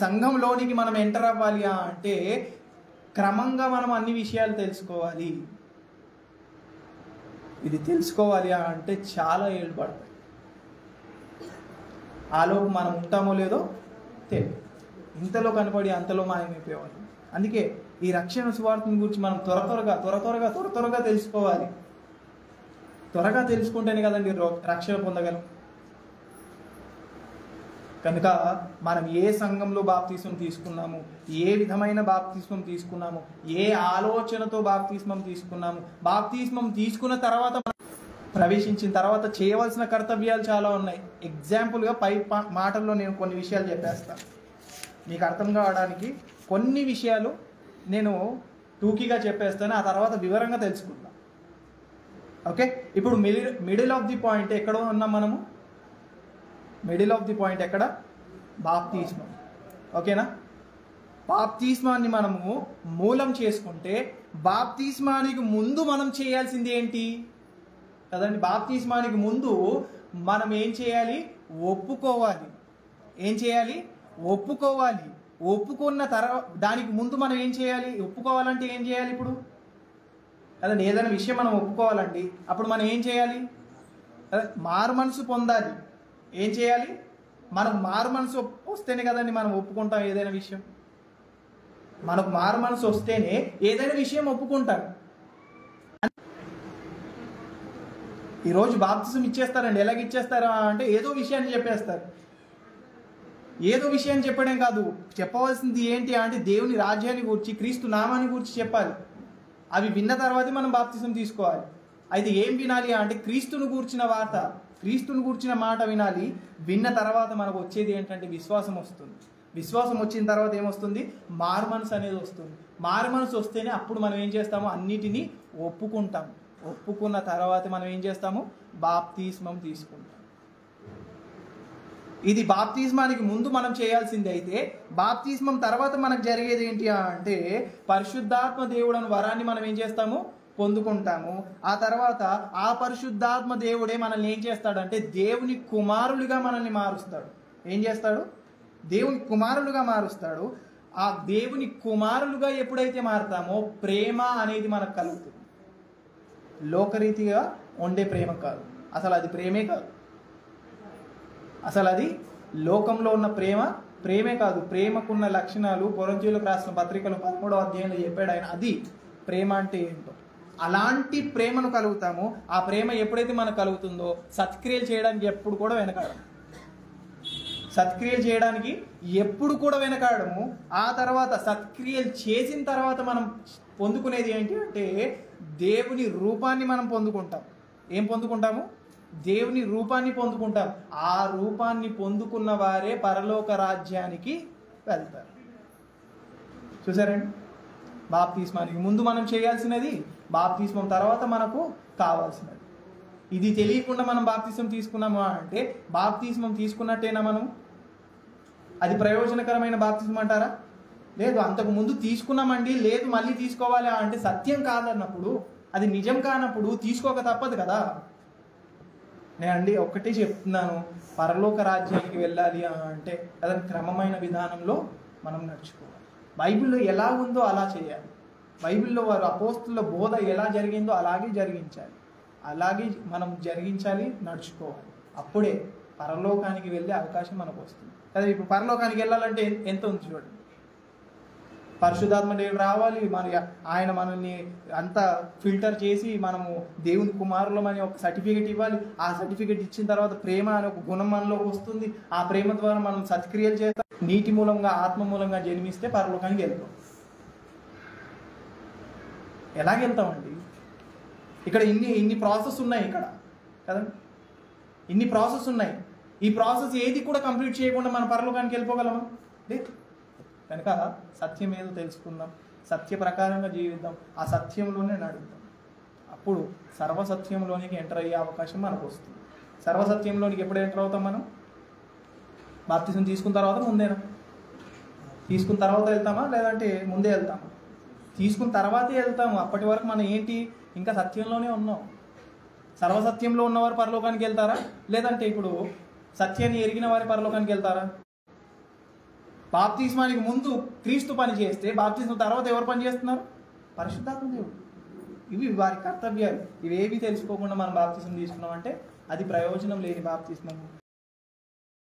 సంఘంలోనికి మనం ఎంటర్ అవ్వాలి అంటే క్రమంగా మనం అన్ని విషయాలు తెలుసుకోవాలి. ఇది తెలుసుకోవాలి అంటే చాలా ఏళ్ళు పడతాయి. ఆలోపు మనం ఉంటామో లేదో తెలియదు. ఇంతలో కనపడి అంతలో మాయమైపోయేవాళ్ళు. అందుకే ఈ రక్షణ సువార్తని గురించి మనం త్వరగా తెలుసుకోవాలి. త్వరగా తెలుసుకుంటేనే కదండి రక్షణ పొందగలం. కనుక మనం ఏ సంఘంలో బాప్తిస్మం తీసుకున్నాము, ఏ విధమైన బాప్తిస్మం తీసుకున్నాము, ఏ ఆలోచనతో బాప్తిస్మం తీసుకున్నాము, బాప్తిస్మం తీసుకున్న తర్వాత ప్రవేశించిన తర్వాత చేయవలసిన కర్తవ్యాలు చాలా ఉన్నాయి. ఎగ్జాంపుల్గా పై మాటల్లో నేను కొన్ని విషయాలు చెప్పేస్తాను. మీకు అర్థం కావడానికి కొన్ని విషయాలు నేను టూకీగా చెప్పేస్తాను, ఆ తర్వాత వివరంగా తెలుసుకుందాం. ఓకే, ఇప్పుడు మిడిల్ ఆఫ్ ది పాయింట్ ఎక్కడో ఉన్నాం మనము. మిడిల్ ఆఫ్ ది పాయింట్ ఎక్కడ? బాప్తిస్మం. ఓకేనా? బాప్తిస్మాన్ని మనము మూలం చేసుకుంటే బాప్తిస్మానికి ముందు మనం చేయాల్సింది ఏంటి కదండి? బాప్తిస్మానికి ముందు మనం ఏం చేయాలి? ఒప్పుకోవాలి. ఏం చేయాలి? ఒప్పుకోవాలి. ఒప్పుకున్న తర్వాత దానికి ముందు మనం ఏం చేయాలి? ఒప్పుకోవాలంటే ఏం చేయాలి? ఇప్పుడు కదండి, ఏదైనా విషయం మనం ఒప్పుకోవాలండి, అప్పుడు మనం ఏం చేయాలి? మారు మనసు పొందాలి. ఏం చేయాలి? మనకు మారు మనసు వస్తేనే కదండి మనం ఒప్పుకుంటాం ఏదైనా విషయం. మనకు మారు మనసు వస్తేనే ఏదైనా విషయం ఒప్పుకుంటాం. ఈరోజు బాప్తిజం ఇచ్చేస్తారండి. ఎలాగ ఇచ్చేస్తారా అంటే ఏదో విషయాన్ని చెప్పేస్తారు. ఏదో విషయాన్ని చెప్పడం కాదు, చెప్పవలసింది ఏంటి అంటే దేవుని రాజ్యాన్ని గురించి, క్రీస్తు నామాన్ని గురించి చెప్పాలి. అవి విన్న తర్వాతే మనం బాప్తిజం తీసుకోవాలి. అయితే ఏం వినాలి అంటే క్రీస్తును గూర్చిన వార్త, క్రీస్తును గూర్చిన మాట వినాలి. విన్న తర్వాత మనకు వచ్చేది ఏంటంటే విశ్వాసం వస్తుంది. విశ్వాసం వచ్చిన తర్వాత ఏమొస్తుంది? మారు మనసు అనేది వస్తుంది. మారు మనసు వస్తేనే అప్పుడు మనం ఏం చేస్తాము? అన్నిటినీ ఒప్పుకుంటాం. ఒప్పుకున్న తర్వాత మనం ఏం చేస్తాము? బాప్తిస్మం తీసుకుంటాం. ఇది బాప్తిస్మానికి ముందు మనం చేయాల్సింది. అయితే బాప్తిస్మం తర్వాత మనకు జరిగేది ఏంటి అంటే పరిశుద్ధాత్మ దేవుడని వరాన్ని మనం ఏం చేస్తాము? పొందుకుంటాము. ఆ తర్వాత ఆ పరిశుద్ధాత్మ దేవుడే మనల్ని ఏం చేస్తాడంటే దేవుని కుమారులుగా మనల్ని మారుస్తాడు. ఏం చేస్తాడు? దేవుని కుమారులుగా మారుస్తాడు. ఆ దేవుని కుమారులుగా ఎప్పుడైతే మారుతామో ప్రేమ అనేది మనకు కలుగుతుంది. లోకరీతిగా ఉండే ప్రేమ కాదు, అసలు అది ప్రేమే కాదు. అసలు అది లోకంలో ఉన్న ప్రేమే కాదు. ప్రేమకున్న లక్షణాలు కొరింథీయులకు రాసిన పత్రికలో 13వ అధ్యాయంలో చెప్పాడు ఆయన. అది ప్రేమ అంటే ఏంటో. అలాంటి ప్రేమను కలుగుతాము. ఆ ప్రేమ ఎప్పుడైతే మనకు కలుగుతుందో సత్క్రియలు చేయడానికి ఎప్పుడు కూడా వెనకాడము. సత్క్రియలు చేయడానికి ఎప్పుడు కూడా వెనకాడము. ఆ తర్వాత సత్క్రియలు చేసిన తర్వాత మనం పొందుకునేది ఏంటి అంటే దేవుని రూపాన్ని మనం పొందుకుంటాం. ఏం పొందుకుంటాము? దేవుని రూపాన్ని పొందుకుంటాం. ఆ రూపాన్ని పొందుకున్న వారే పరలోక రాజ్యానికి వెళ్తారు. చూసారండి? బాప్తిస్మానికి ముందు మనం చేయాల్సినది, బాప్తిస్మం తర్వాత మనకు కావాల్సినది. ఇది తెలియకుండా మనం బాప్తిస్మం తీసుకున్నాము అంటే బాప్తిస్మం తీసుకున్నట్టేనా మనం? అది ప్రయోజనకరమైన బాప్తిస్మం అంటారా? లేదు. అంతకు ముందు తీసుకున్నామండి, లేదు మళ్ళీ తీసుకోవాలి అంటే సత్యం కాదన్నప్పుడు, అది నిజం కానప్పుడు తీసుకోక తప్పదు కదా. నేనండి ఒక్కటే చెప్తున్నాను, పరలోక రాజ్యానికి వెళ్ళాలి అంటే అదని క్రమమైన విధానంలో మనం నడుచుకోవాలి. బైబిల్లో ఎలా ఉందో అలా చేయాలి. బైబిల్లో వారు అపోస్తుల బోధ ఎలా జరిగిందో అలాగే జరిగించాలి. అలాగే మనం జరిగించాలి, నడుచుకోవాలి. అప్పుడే పరలోకానికి వెళ్ళే అవకాశం మనకు వస్తుంది కదా. ఇప్పుడు పరలోకానికి వెళ్ళాలంటే ఎంత ఉంది చూడండి. పరిశుద్ధాత్మ దేవుడు రావాలి, మరి ఆయన మనల్ని అంతా ఫిల్టర్ చేసి మనము దేవుని కుమారులమని ఒక సర్టిఫికేట్ ఇవ్వాలి. ఆ సర్టిఫికేట్ ఇచ్చిన తర్వాత ప్రేమ అనే ఒక గుణం మనలోకి వస్తుంది. ఆ ప్రేమ ద్వారా మనం సత్క్రియలు చేస్తాం. నీటి మూలంగా ఆత్మ మూలంగా జన్మిస్తే పరలోకానికి వెళ్తాం. ఎలాగెళ్తామండి? ఇక్కడ ఇన్ని ప్రాసెస్ ఉన్నాయి ఇక్కడ కదా. ఇన్ని ప్రాసెస్ ఉన్నాయి. ఈ ప్రాసెస్ ఏది కూడా కంప్లీట్ చేయకుండా మన పరలోకానికి వెళ్ళిపోగలమా? లేదు. కనుక సత్యం ఏదో తెలుసుకుందాం, సత్య ప్రకారంగా జీవిద్దాం, ఆ సత్యంలోనే నడుద్దాం. అప్పుడు సర్వసత్యంలోనికి ఎంటర్ అయ్యే అవకాశం మనకు వస్తుంది. సర్వసత్యంలోనికి ఎప్పుడు ఎంటర్ అవుతాం మనం? బాప్తిజం తీసుకున్న తర్వాత ముందేనా? తీసుకున్న తర్వాత వెళ్తామా లేదంటే ముందే వెళ్తామా? తీసుకున్న తర్వాతే వెళ్తాము. అప్పటి వరకు మనం ఏంటి? ఇంకా సత్యంలోనే ఉన్నాం. సర్వసత్యంలో ఉన్నవారు పరలోకానికి వెళ్తారా? లేదంటే ఇప్పుడు సత్యాన్ని ఎరిగిన వారి పరలోకానికి వెళ్తారా? బాప్తిస్మానికి ముందు క్రీస్తు పని చేస్తే బాప్తిస్మం తర్వాత ఎవరు పని చేస్తున్నారు? పరిశుద్ధాత్మ దేవుడు. ఇవి వారి కర్తవ్యాలు. ఇవేవి తెలుసుకోకుండా మనం బాప్తిస్మం తీసుకున్నామంటే అది ప్రయోజనం లేని బాప్తిస్మం.